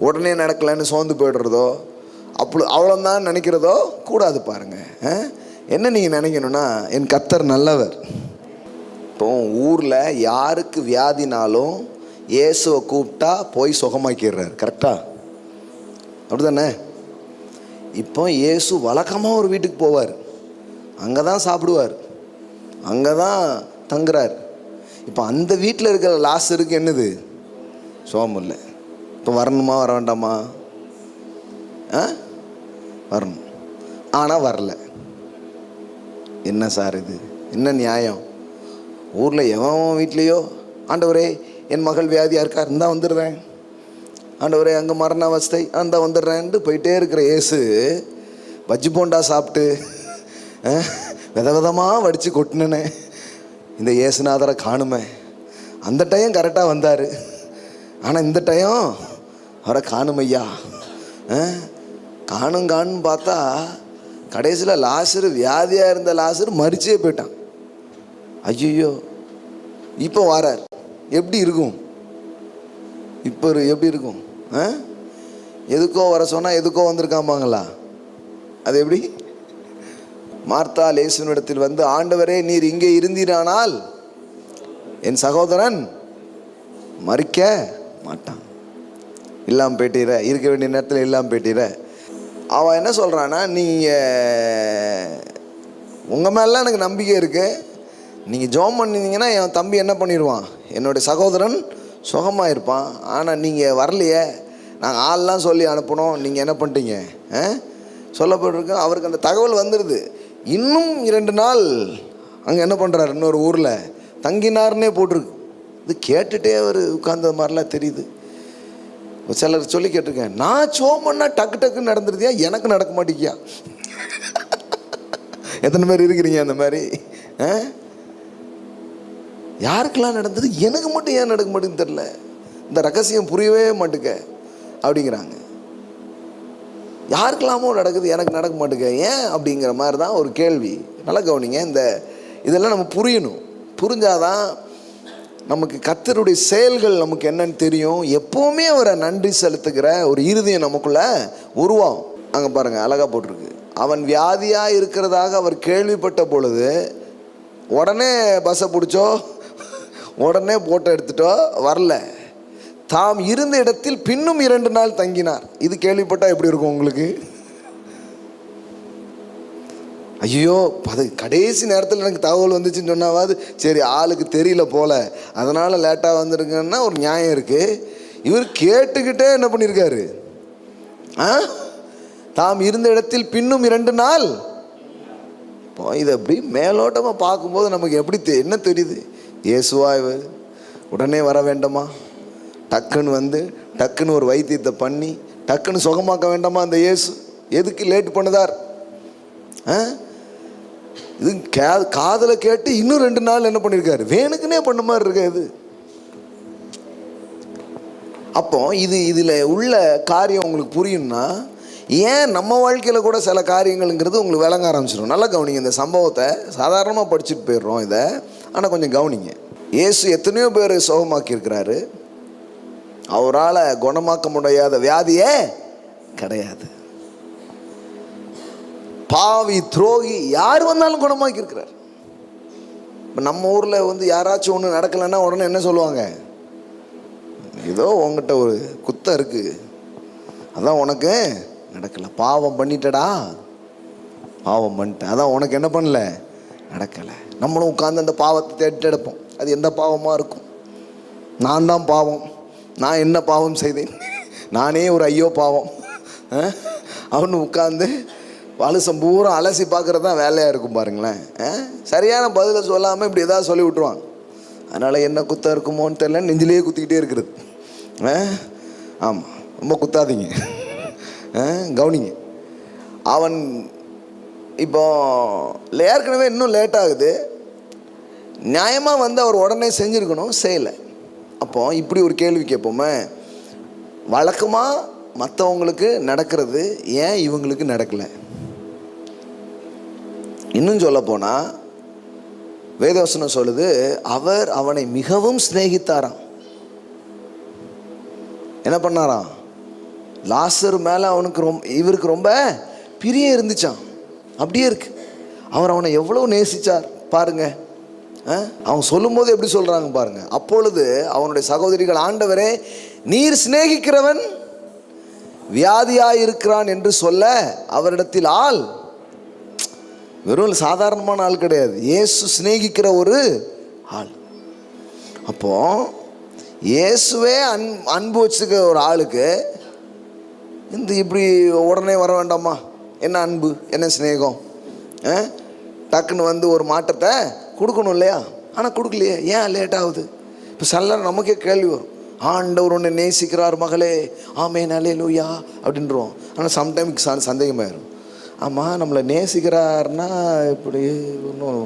உடனே நடக்கலைன்னு சோர்ந்து போய்டுறதோ அவ்வளோதான் நினைக்கிறதோ கூடாது. பாருங்க, என்ன நீங்கள் நினைக்கணும்னா, என் கர்த்தர் நல்லவர். இப்போ ஊரில் யாருக்கு வியாதினாலும் இயேசுவை கூப்பிட்டா போய் சுகமாக்கிடுறார். கரெக்டா? அப்படி தானே? இப்போ இயேசு வழக்கமாக ஒரு வீட்டுக்கு போவார், அங்கே தான் சாப்பிடுவார், அங்கே தான் தங்குறார். இப்போ அந்த வீட்டில் இருக்கிற லாசருக்கு என்னது, சோகம் இல்லை. இப்போ வரணுமா வர வேண்டாமா? வரணும். ஆனால் வரல. என்ன சார் இது, என்ன நியாயம்? ஊரில் எவன் வீட்லேயோ, ஆண்டவரே என் மகள் வியாதியாக இருக்கார், இருந்தால் வந்துடுறேன், ஆண்டவரே அங்கே மரண அவஸ்தை, அந்த வந்துடுறேன்ட்டு போயிட்டே இருக்கிற இயேசு பஜ்ஜி போண்டா சாப்பிட்டு விதவிதமாக வடித்து கொட்டினேனே, இந்த இயேசுநாதரை காணுமே. அந்த டைம் கரெக்டாக வந்தார், ஆனால் இந்த டைம் அவரை காணுமையா. காணும் பார்த்தா கடைசியில் லாசரு, வியாதியாக இருந்த லாசரு மரிச்சே போயிட்டான். ஐயோ, இப்போ வாரார், எப்படி இருக்கும்? இப்போ எப்படி இருக்கும்? எதுக்கோ வர சொன்னால் எதுக்கோ வந்திருக்காமாங்களா? அது எப்படி? மார்த்தா இயேசுவினிடத்தில் வந்து, ஆண்டவரே நீர் இங்கே இருந்தீரானால் என் சகோதரன் மரிக்க மாட்டான். இல்லாமல் போயிட்டீர, இருக்க வேண்டிய நேரத்தில் இல்லாமல் போயிட்டீர. அவன் என்ன சொல்கிறான்னா, நீங்கள் உங்கள் மேலாம் எனக்கு நம்பிக்கை இருக்குது, நீங்கள் ஜெபம் பண்ணிங்கன்னா என் தம்பி என்ன பண்ணிடுவான், என்னுடைய சகோதரன் சுகமாக இருப்பான். ஆனால் நீங்கள் வரலையே, நாங்கள் ஆள்லாம் சொல்லி அனுப்பணும், நீங்கள் என்ன பண்ணிட்டீங்க சொல்லப்பட்டிருக்கு. அவருக்கு அந்த தகவல் வந்துடுது. இன்னும் 2 நாள் அங்கே என்ன பண்ணுறாரு, இன்னொரு ஊரில் தங்கினார்னே போட்டிருக்கு. இது கேட்டுகிட்டே அவர் உட்கார்ந்த மாதிரிலாம் தெரியுது. சிலர் சொல்லி கேட்டிருக்கேன், நான் சோமன்னா டக்கு டக்குன்னு நடந்துருதியா, எனக்கு நடக்க மாட்டேங்கியா? எத்தனை பேர் இருக்கிறீங்க அந்த மாதிரி? யாருக்கெல்லாம் நடந்தது, எனக்கு மட்டும் ஏன் நடக்க மாட்டேங்குன்னு தெரில, இந்த ரகசியம் புரியவே மாட்டுக்க அப்படிங்கிறாங்க. யாருக்கெல்லாமோ நடக்குது, எனக்கு நடக்க மாட்டுக்க ஏன் அப்படிங்கிற மாதிரி தான் ஒரு கேள்வி. நல்லா கவனிங்க, இதெல்லாம் நம்ம புரியணும். புரிஞ்சாதான் நமக்கு கர்த்தருடைய செயல்கள் நமக்கு என்னன்னு தெரியும். எப்போவுமே அவரை நன்றி செலுத்துகிற ஒரு இருதயம் நமக்குள்ள உருவாகும். அங்கே பாருங்கள், அழகாக போட்டிருக்கு, அவன் வியாதியாக இருக்கிறதாக அவர் கேள்விப்பட்ட பொழுது உடனே பஸ்ஸை பிடிச்சோ, உடனே போட்டோ எடுத்துட்டோ வரல, தாம் இருந்த இடத்தில் பின்னும் 2 நாள் தங்கினார். இது கேள்விப்பட்டால் எப்படி இருக்கும் உங்களுக்கு? ஐயோ, அது கடைசி நேரத்தில் எனக்கு தகவல் வந்துச்சுன்னு சொன்னாவது சரி, ஆளுக்கு தெரியல போல அதனால் லேட்டாக வந்துருங்கன்னா ஒரு நியாயம் இருக்குது. இவர் கேட்டுக்கிட்டே என்ன பண்ணியிருக்காரு, தாம் இருந்த இடத்தில் பின்னும் 2 நாள். இப்போ இதை அப்படி மேலோட்டமாக பார்க்கும்போது நமக்கு எப்படி என்ன தெரியுது, இயேசுவா இவர் உடனே வர வேண்டாமா, டக்குன்னு வந்து டக்குன்னு ஒரு வைத்தியத்தை பண்ணி டக்குன்னு சுகமாக்க வேண்டாமா அந்த இயேசு? எதுக்கு லேட் பண்ணுதார்? இது காதலை கேட்டு இன்னும் 2 நாள் என்ன பண்ணியிருக்காரு, வேணுக்குன்னே பண்ண மாதிரி இருக்காது. அப்போ இதில் உள்ள காரியம் உங்களுக்கு புரியும்னா, ஏன் நம்ம வாழ்க்கையில் கூட சில காரியங்கள்ங்கிறது உங்களுக்கு விளங்க ஆரம்பிச்சிடும். நல்லா கவனிங்க, இந்த சம்பவத்தை சாதாரணமாக படிச்சுட்டு போயிடுறோம் இதை, ஆனால் கொஞ்சம் கவனிங்க. இயேசு எத்தனையோ பேர் சுகமாக்கியிருக்கிறாரு, அவரால் குணமாக்க முடியாத வியாதியே கிடையாது. பாவி துரோகி யார் வந்தாலும் குணமாக்கி இருக்கிறார். இப்போ நம்ம ஊரில் வந்து யாராச்சும் ஒன்று நடக்கலைன்னா உடனே என்ன சொல்லுவாங்க, ஏதோ உங்ககிட்ட ஒரு குத்தம் இருக்குது, அதான் உனக்கு நடக்கலை, பாவம் பண்ணிட்டடா, பாவம் பண்ணிட்டேன், அதான் உனக்கு என்ன பண்ணல, நடக்கலை. நம்மளும் உட்காந்து அந்த பாவத்தை தேடிட்டு எடுப்போம். அது எந்த பாவமாக இருக்கும்? நான் தான் பாவம், நான் என்ன பாவம் செய்தேன், நானே ஒரு ஐயோ பாவம் அவனு உட்காந்து வலுசம் பூரா அலசி பார்க்குறது தான் வேலையாக இருக்கும் பாருங்களேன். சரியான பதிலை சொல்லாமல் இப்படி ஏதாவது சொல்லி விட்ருவாங்க. அதனால் என்ன குத்தம் இருக்குமோன்னு தெரியல, நெஞ்சிலேயே குத்திக்கிட்டே இருக்கிறது. ஆமாம், ரொம்ப குத்தாதீங்க, கவனிங்க. அவன் இப்போ ஏற்கனவே இன்னும் லேட் ஆகுது, நியாயமாக வந்து அவர் உடனே செஞ்சுருக்கணும், செய்யலை. அப்போ இப்படி ஒரு கேள்வி கேட்போமே, வழக்கமாக மற்றவங்களுக்கு நடக்கிறது ஏன் இவங்களுக்கு நடக்கலை? இன்னும் சொல்ல போனால் வேதவசனம் சொல்லுது, அவர் அவனை மிகவும் சிநேகித்தாராம். என்ன பண்ணாராம்? லாசர் மேலே இவருக்கு ரொம்ப பிரியம் இருந்துச்சான். அப்படியே இருக்கு. அவர் அவனை எவ்வளோ நேசிச்சார் பாருங்க. அவன் சொல்லும் போது எப்படி சொல்றாங்க பாருங்க. அப்பொழுது அவனுடைய சகோதரிகள், ஆண்டவரே, நீர் சிநேகிக்கிறவன் வியாதியாயிருக்கிறான் என்று சொல்ல அவரிடத்தில் ஆள். வெறும் சாதாரணமான ஆள் கிடையாது, இயேசு சிநேகிக்கிற ஒரு ஆள். அப்போ இயேசுவே அன்பு வச்சுக்க ஒரு ஆளுக்கு இந்த இப்படி உடனே வர வேண்டாமா? என்ன அன்பு, என்ன சிநேகம்? டக்குன்னு வந்து ஒரு மாற்றத்தை கொடுக்கணும் இல்லையா? ஆனால் கொடுக்கலையே, ஏன் லேட் ஆகுது? இப்போ சில நமக்கே கேள்வி வரும், ஆண்டவர் ஒன்று நேசிக்கிறார் மகளே, ஆமேன் அல்லேலூயா அப்படின்றோம். ஆனால் சம்டைம்க்கு சந்தேகமாயிரும், ஆமாம் நம்மளை நேசிக்கிறாருன்னா இப்படி ஒன்றும்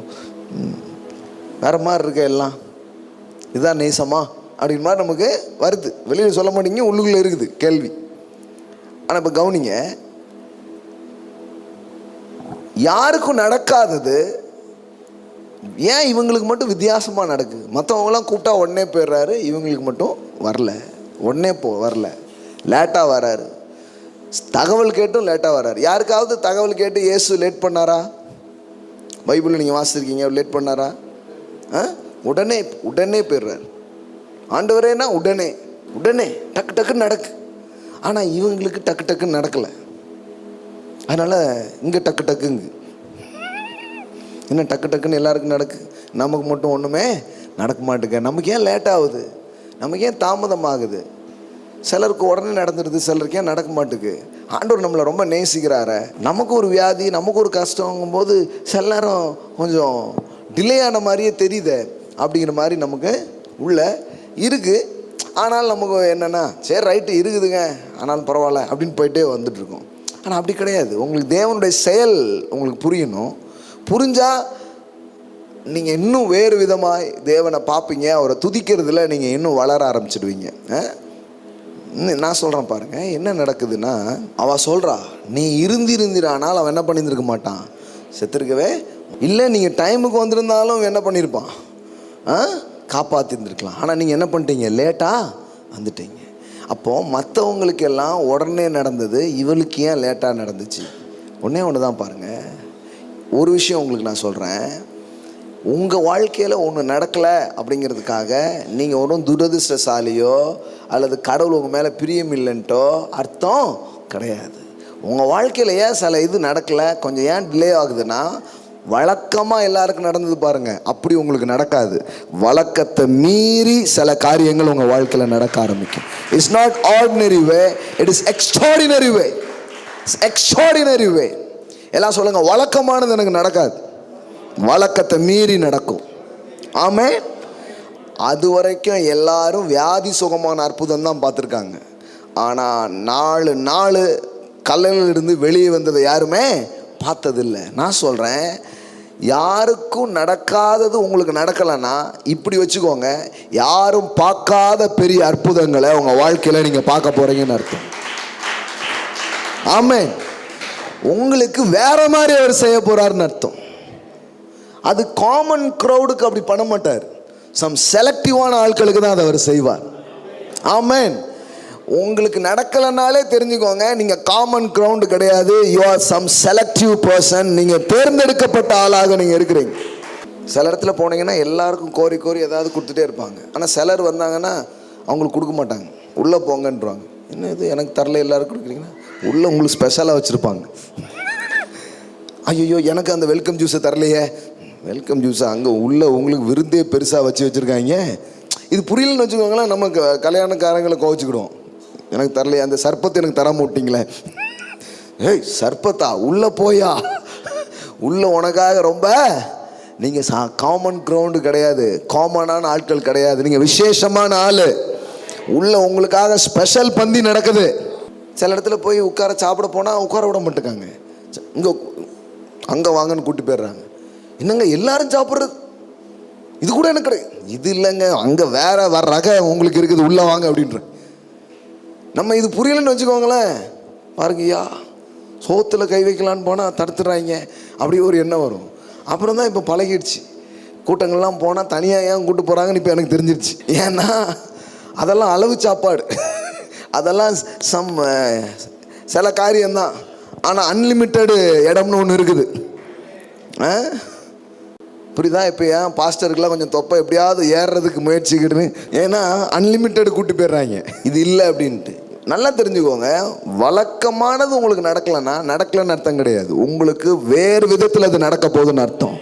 வேற மாதிரி இருக்க, எல்லாம் இதுதான் நேசமா அப்படின் மாதிரி நமக்கு வருது. வெளியில் சொல்ல மாட்டீங்க, உள்ளுக்குள்ளே இருக்குது கேள்வி. ஆனால் இப்போ கவனிங்க, யாருக்கும் நடக்காதது ஏன் இவங்களுக்கு மட்டும் வித்தியாசமாக நடக்குது? மற்றவங்களாம் கூப்பிட்டா உடனே போயிடுறாரு, இவங்களுக்கு மட்டும் வரல. உடனே வரல, லேட்டாக வராரு. தகவல் கேட்டும் லேட்டாக வராரு. யாருக்காவது தகவல் கேட்டு இயேசு லேட் பண்ணாரா? பைபிளில் நீங்கள் வாசிச்சிருக்கீங்க, அவர் லேட் பண்ணாரா? உடனே உடனே போயிடுறாரு. ஆண்டவரேனா உடனே உடனே டக்கு டக்குன்னு நடக்கு. ஆனால் இவங்களுக்கு டக்கு டக்குன்னு நடக்கலை. அதனால் இங்கே டக்கு டக்குங்க, என்ன டக்கு டக்குன்னு எல்லாருக்கும் நடக்கு, நமக்கு மட்டும் ஒன்றுமே நடக்க மாட்டேங்க. நமக்கு ஏன் லேட் ஆகுது? நமக்கு ஏன் தாமதம் ஆகுது? சிலருக்கு உடனே நடந்துடுது, சிலருக்கு ஏன் நடக்க மாட்டுக்கு? ஆண்டவர் நம்மளை ரொம்ப நேசிக்கிறார. நமக்கு ஒரு வியாதி, நமக்கு ஒரு கஷ்டங்கும் போது சில நேரம் கொஞ்சம் டிலே ஆன மாதிரியே தெரியுது. அப்படிங்கிற மாதிரி நமக்கு உள்ள இருக்குது. ஆனால் நமக்கு என்னென்னா, சரி ரைட்டு இருக்குதுங்க, ஆனாலும் பரவாயில்ல அப்படின்னு போயிட்டே வந்துட்டுருக்கோம். ஆனால் அப்படி கிடையாது. உங்களுக்கு தேவனுடைய செயல் உங்களுக்கு புரியணும். புரிஞ்சால் நீங்கள் இன்னும் வேறு விதமாக தேவனை பார்ப்பீங்க. அவரை துதிக்கிறதுல நீங்கள் இன்னும் வளர ஆரம்பிச்சிடுவீங்க. நான் சொல்கிறேன் பாருங்கள், என்ன நடக்குதுன்னா, அவள் சொல்கிறா, நீ இருந்திரானால் அவன் என்ன பண்ணியிருந்துருக்க மாட்டான், செத்துருக்கவே இல்லை. நீங்கள் டைமுக்கு வந்திருந்தாலும் என்ன பண்ணியிருப்பான், காப்பாற்றிருந்துருக்கலாம். ஆனால் நீங்கள் என்ன பண்ணிட்டீங்க, லேட்டாக வந்துட்டீங்க. அப்போது மற்றவங்களுக்கு எல்லாம் உடனே நடந்தது, இவளுக்கு ஏன் லேட்டாக நடந்துச்சு? ஒன்று தான் பாருங்கள். ஒரு விஷயம் உங்களுக்கு நான் சொல்கிறேன், உங்கள் வாழ்க்கையில் ஒன்று நடக்கலை அப்படிங்கிறதுக்காக நீங்கள் ஒன்றும் துரதிர்ஷ்டசாலியோ அல்லது கடவுள் உங்கள் மேலே பிரியம் இல்லைன்ட்டோ அர்த்தம் கிடையாது. உங்கள் வாழ்க்கையில் ஏன் சில இது நடக்கலை, கொஞ்சம் ஏன் டிலே ஆகுதுன்னா, வழக்கமாக எல்லாருக்கும் நடந்தது பாருங்கள், அப்படி உங்களுக்கு நடக்காது. வழக்கத்தை மீறி சில காரியங்கள் உங்கள் வாழ்க்கையில் நடக்க ஆரம்பிக்கும். It's not ordinary way, it is extraordinary way. Extraordinary way. எல்லாம் சொல்லுங்கள், வழக்கமானது எனக்கு நடக்காது, வழக்கத்தை மீறி நடக்கும். ஆமென். அது வரைக்கும் எல்லாரும் வியாதி சுகமான அற்புதம் தான் பார்த்துருக்காங்க. ஆனால் 4 நாள் கல்லறையிலிருந்து வெளியே வந்ததை யாருமே பார்த்ததில்லை. நான் சொல்கிறேன், யாருக்கும் நடக்காதது உங்களுக்கு நடக்கலைன்னா இப்படி வச்சுக்கோங்க, யாரும் பார்க்காத பெரிய அற்புதங்களை உங்கள் வாழ்க்கையில் நீங்கள் பார்க்க போகிறீங்கன்னு அர்த்தம். ஆமென். உங்களுக்கு வேற மாதிரி அவர் செய்ய போகிறாருன்னு அர்த்தம். அது காமன் க்ரௌடுக்கு அப்படி பண்ண மாட்டார், சம் செலக்டிவான ஆட்களுக்கு தான் அதை அவர் செய்வார். ஆமென். உங்களுக்கு நடக்கலைனாலே தெரிஞ்சுக்கோங்க, நீங்கள் காமன் கிரவுண்டு கிடையாது, you are some selective person. நீங்கள் தேர்ந்தெடுக்கப்பட்ட ஆளாக நீங்கள் இருக்கிறீங்க. சில இடத்துல போனீங்கன்னா எல்லாருக்கும் கோரி கோரி ஏதாவது கொடுத்துட்டே இருப்பாங்க. ஆனால் சிலர் வந்தாங்கன்னா அவங்களுக்கு கொடுக்க மாட்டாங்க, உள்ளே போங்கன்றாங்க. என்ன இது எனக்கு தரல, எல்லாருக்கும் கொடுக்குறீங்கன்னா உள்ளே உங்களுக்கு ஸ்பெஷலாக வச்சுருப்பாங்க. ஐயோ எனக்கு அந்த வெல்கம் ஜூஸை தரலையே, வெல்கம் ஜூஸை அங்கே உள்ள உங்களுக்கு விருந்தே பெருசாக வச்சுருக்காங்க. இது புரியலன்னு வச்சுக்கோங்களேன், நம்ம கல்யாணக்காரங்களை கோவிச்சுக்கிடுவோம். எனக்கு தரலையே, அந்த சர்ப்பத்தை எனக்கு தராம விட்டீங்களே. ஏய் சர்ப்பத்தா, உள்ளே போயா, உள்ள உனக்காக ரொம்ப நீங்கள் காமன் கிரவுண்டு கிடையாது, காமனான ஆட்கள் கிடையாது, நீங்கள் விசேஷமான ஆள். உள்ள உங்களுக்காக ஸ்பெஷல் பந்தி நடக்குது. சில இடத்துல போய் உட்கார சாப்பிட போனால் உட்கார விட மாட்டேங்காங்க, இங்கே அங்கே வாங்கன்னு கூட்டி போயிடுறாங்க. என்னங்க எல்லாரும் சாப்பிட்றது, இது கூட எனக்கு கிடையாது. இது இல்லைங்க, அங்கே வேற ரக உங்களுக்கு இருக்குது, உள்ளே வாங்க அப்படின்ற. நம்ம இது புரியலன்னு வச்சுக்கோங்களேன், பாருங்கய்யா சோத்தில் கை வைக்கலான்னு போனால் தடுத்துடுறாங்க, அப்படி ஒரு எண்ணம் வரும். அப்புறம் தான் இப்போ பழகிடுச்சு. கூட்டங்கள்லாம் போனால் தனியாக ஏன் கூட்டு போகிறாங்கன்னு இப்போ எனக்கு தெரிஞ்சிருச்சு. ஏன்னா அதெல்லாம் அளவு சாப்பாடு, அதெல்லாம் சில காரியம்தான். ஆனால் அன்லிமிட்டடு இடம்னு ஒன்று இருக்குது. புரியுதா? இப்போ ஏன் பாஸ்டருக்கெல்லாம் கொஞ்சம் தொப்பை எப்படியாவது ஏறுறதுக்கு முயற்சிக்கிட்டுன்னு, ஏன்னா அன்லிமிட்டடு கூட்டு போயிடுறாங்க இது இல்லை அப்படின்ட்டு. நல்லா தெரிஞ்சுக்கோங்க, வழக்கமானது உங்களுக்கு நடக்கலைன்னு அர்த்தம் கிடையாது. உங்களுக்கு வேறு விதத்தில் அது நடக்க போகுதுன்னு அர்த்தம்.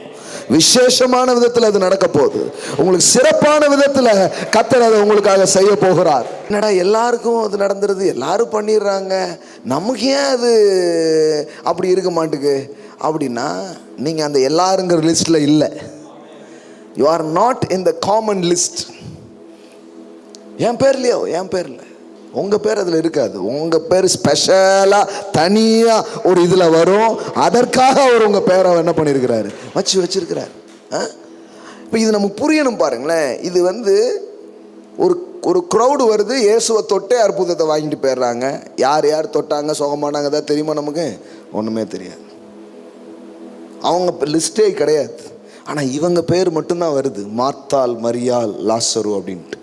விசேஷமான விதத்தில் அது நடக்க போகுது. உங்களுக்கு சிறப்பான விதத்தில் கர்த்தர் அதை உங்களுக்காக செய்ய போகிறார். என்னடா எல்லாருக்கும் அது நடந்துருது, எல்லாரும் பண்ணிடுறாங்க, நமக்கு ஏன் அது அப்படி இருக்க மாட்டுக்கு அப்படின்னா, நீங்கள் அந்த எல்லாருங்கிற லிஸ்ட்டில் இல்லை. You are not in the common list. என் பேர் இல்லையோ, என் பேர் இல்லை, உங்கள் பேர் அதில் இருக்காது. உங்கள் பேர் ஸ்பெஷலாக தனியாக ஒரு இதில் வரும். அதற்காக அவர் உங்கள் பேரை என்ன பண்ணியிருக்கிறாரு, வச்சிருக்கிறார். இப்போ இது நமக்கு புரியணும் பாருங்களேன். இது ஒரு க்ரௌடு வருது, இயேசுவை தொட்டே அற்புதத்தை வாங்கிட்டு போயிடுறாங்க. யார் தொட்டாங்க, சுகமானாங்க தான் தெரியுமா? நமக்கு ஒன்றுமே தெரியாது. அவங்க லிஸ்டே கிடையாது. ஆனால் இவங்க பேர் மட்டும்தான் வருது, மார்த்தாள், மரியாள், லாசரு அப்படின்ட்டு.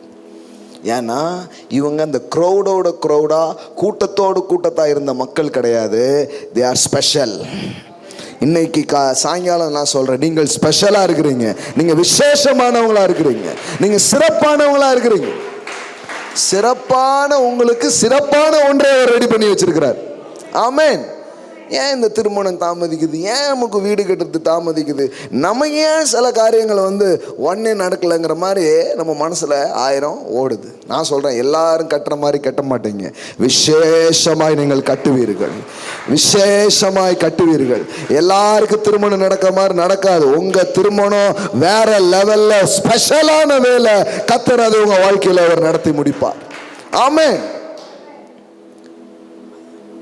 ஏன்னா இவங்க அந்த க்ரௌடா கூட்டத்தாக இருந்த மக்கள் கிடையாது. They are special. இன்னைக்கு சாயங்காலம் நான் சொல்கிறேன், நீங்கள் ஸ்பெஷலாக இருக்கிறீங்க, நீங்கள் விசேஷமானவங்களாக இருக்கிறீங்க, நீங்கள் சிறப்பானவங்களாக இருக்கிறீங்க. சிறப்பான உங்களுக்கு சிறப்பான ஒன்றை ரெடி பண்ணி வச்சிருக்கிறார். ஆமென். ஏன் இந்த திருமணம் தாமதிக்குது, ஏன் நமக்கு வீடு கட்டுறது தாமதிக்குது, நம்ம ஏன் சில காரியங்களை ஒன்னே நடக்கலைங்கிற மாதிரி நம்ம மனசில் 1000 ஓடுது. நான் சொல்கிறேன், எல்லாரும் கட்டுற மாதிரி கட்ட மாட்டீங்க, விசேஷமாய் நீங்கள் கட்டுவீர்கள், விசேஷமாய் கட்டுவீர்கள். எல்லாருக்கும் திருமணம் நடக்கிற மாதிரி நடக்காது. உங்கள் திருமணம் வேற லெவலில் ஸ்பெஷலான வேலை கர்த்தர் அது உங்கள் வாழ்க்கையில் அவர் நடத்தி முடிப்பார். ஆமென்.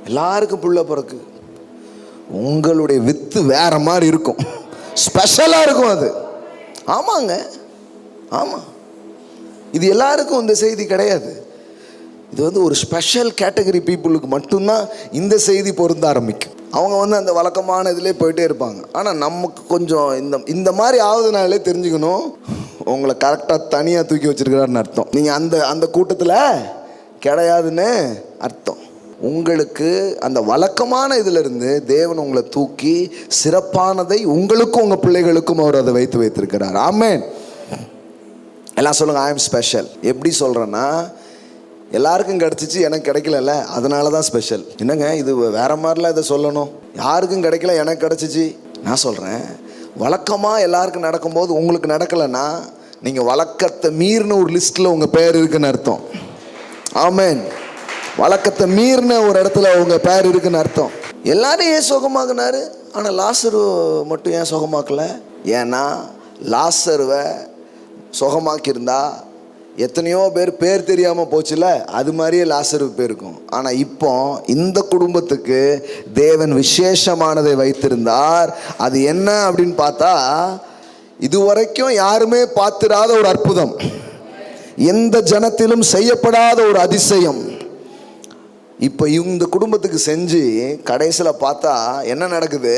எல்லாருக்கும் புள்ள பிறக்கு, உங்களுடைய வித்து வேற மாதிரி இருக்கும், ஸ்பெஷலா இருக்கும் அது. ஆமாங்க, ஆமா. இது எல்லாருக்கும் இந்த செய்தி கிடையாது. இது ஒரு ஸ்பெஷல் கேட்டகரி பீப்புளுக்கு மட்டும்தான் இந்த செய்தி பொருந்த ஆரம்பிக்கும். அவங்க அந்த வழக்கமான இதிலே போயிட்டே இருப்பாங்க. ஆனால் நமக்கு கொஞ்சம் இந்த மாதிரி ஆகுதுனாலே தெரிஞ்சுக்கணும், உங்களை கரெக்டாக தனியாக தூக்கி வச்சிருக்கிறாருன்னு அர்த்தம். நீங்கள் அந்த கூட்டத்தில் கிடையாதுன்னு அர்த்தம். உங்களுக்கு அந்த வழக்கமான இதிலிருந்து தேவன் உங்களை தூக்கி சிறப்பானதை உங்களுக்கும் உங்கள் பிள்ளைகளுக்கும் அவர் அதை வைத்திருக்கிறார். ஆமென். எல்லாம் சொல்லுங்க, ஐ எம் ஸ்பெஷல். எப்படி சொல்கிறேன்னா, எல்லாருக்கும் கிடச்சிச்சு, எனக்கு கிடைக்கல, அதனால தான் ஸ்பெஷல். என்னங்க இது வேற மாதிரிலாம் இதை சொல்லணும். யாருக்கும் கிடைக்கல, எனக்கு கிடச்சிச்சு. நான் சொல்கிறேன், வழக்கமாக எல்லாருக்கும் நடக்கும்போது உங்களுக்கு நடக்கலைன்னா நீங்கள் வழக்கத்தை மீறின ஒரு லிஸ்ட்டில் உங்கள் பேர் இருக்குன்னு அர்த்தம். ஆமென். வழக்கத்தை மீறின ஒரு இடத்துல உங்கள் பேர் இருக்குன்னு அர்த்தம். எல்லாரும் ஏன் சுகமாக்குனாரு, ஆனால் லாசரு மட்டும் ஏன் சுகமாக்கல? ஏன்னா லாசருவை சுகமாக்கியிருந்தா எத்தனையோ பேர் தெரியாமல் போச்சுல, அது மாதிரியே லாசரு பேர் இருக்கும். ஆனால் இப்போ இந்த குடும்பத்துக்கு தேவன் விசேஷமானதை வைத்திருந்தார். அது என்ன அப்படின்னு பார்த்தா, இதுவரைக்கும் யாருமே பார்த்திராத ஒரு அற்புதம், எந்த ஜனத்திலும் செய்யப்படாத ஒரு அதிசயம் இப்போ இந்த குடும்பத்துக்கு செஞ்சு கடைசியில் பார்த்தா என்ன நடக்குது?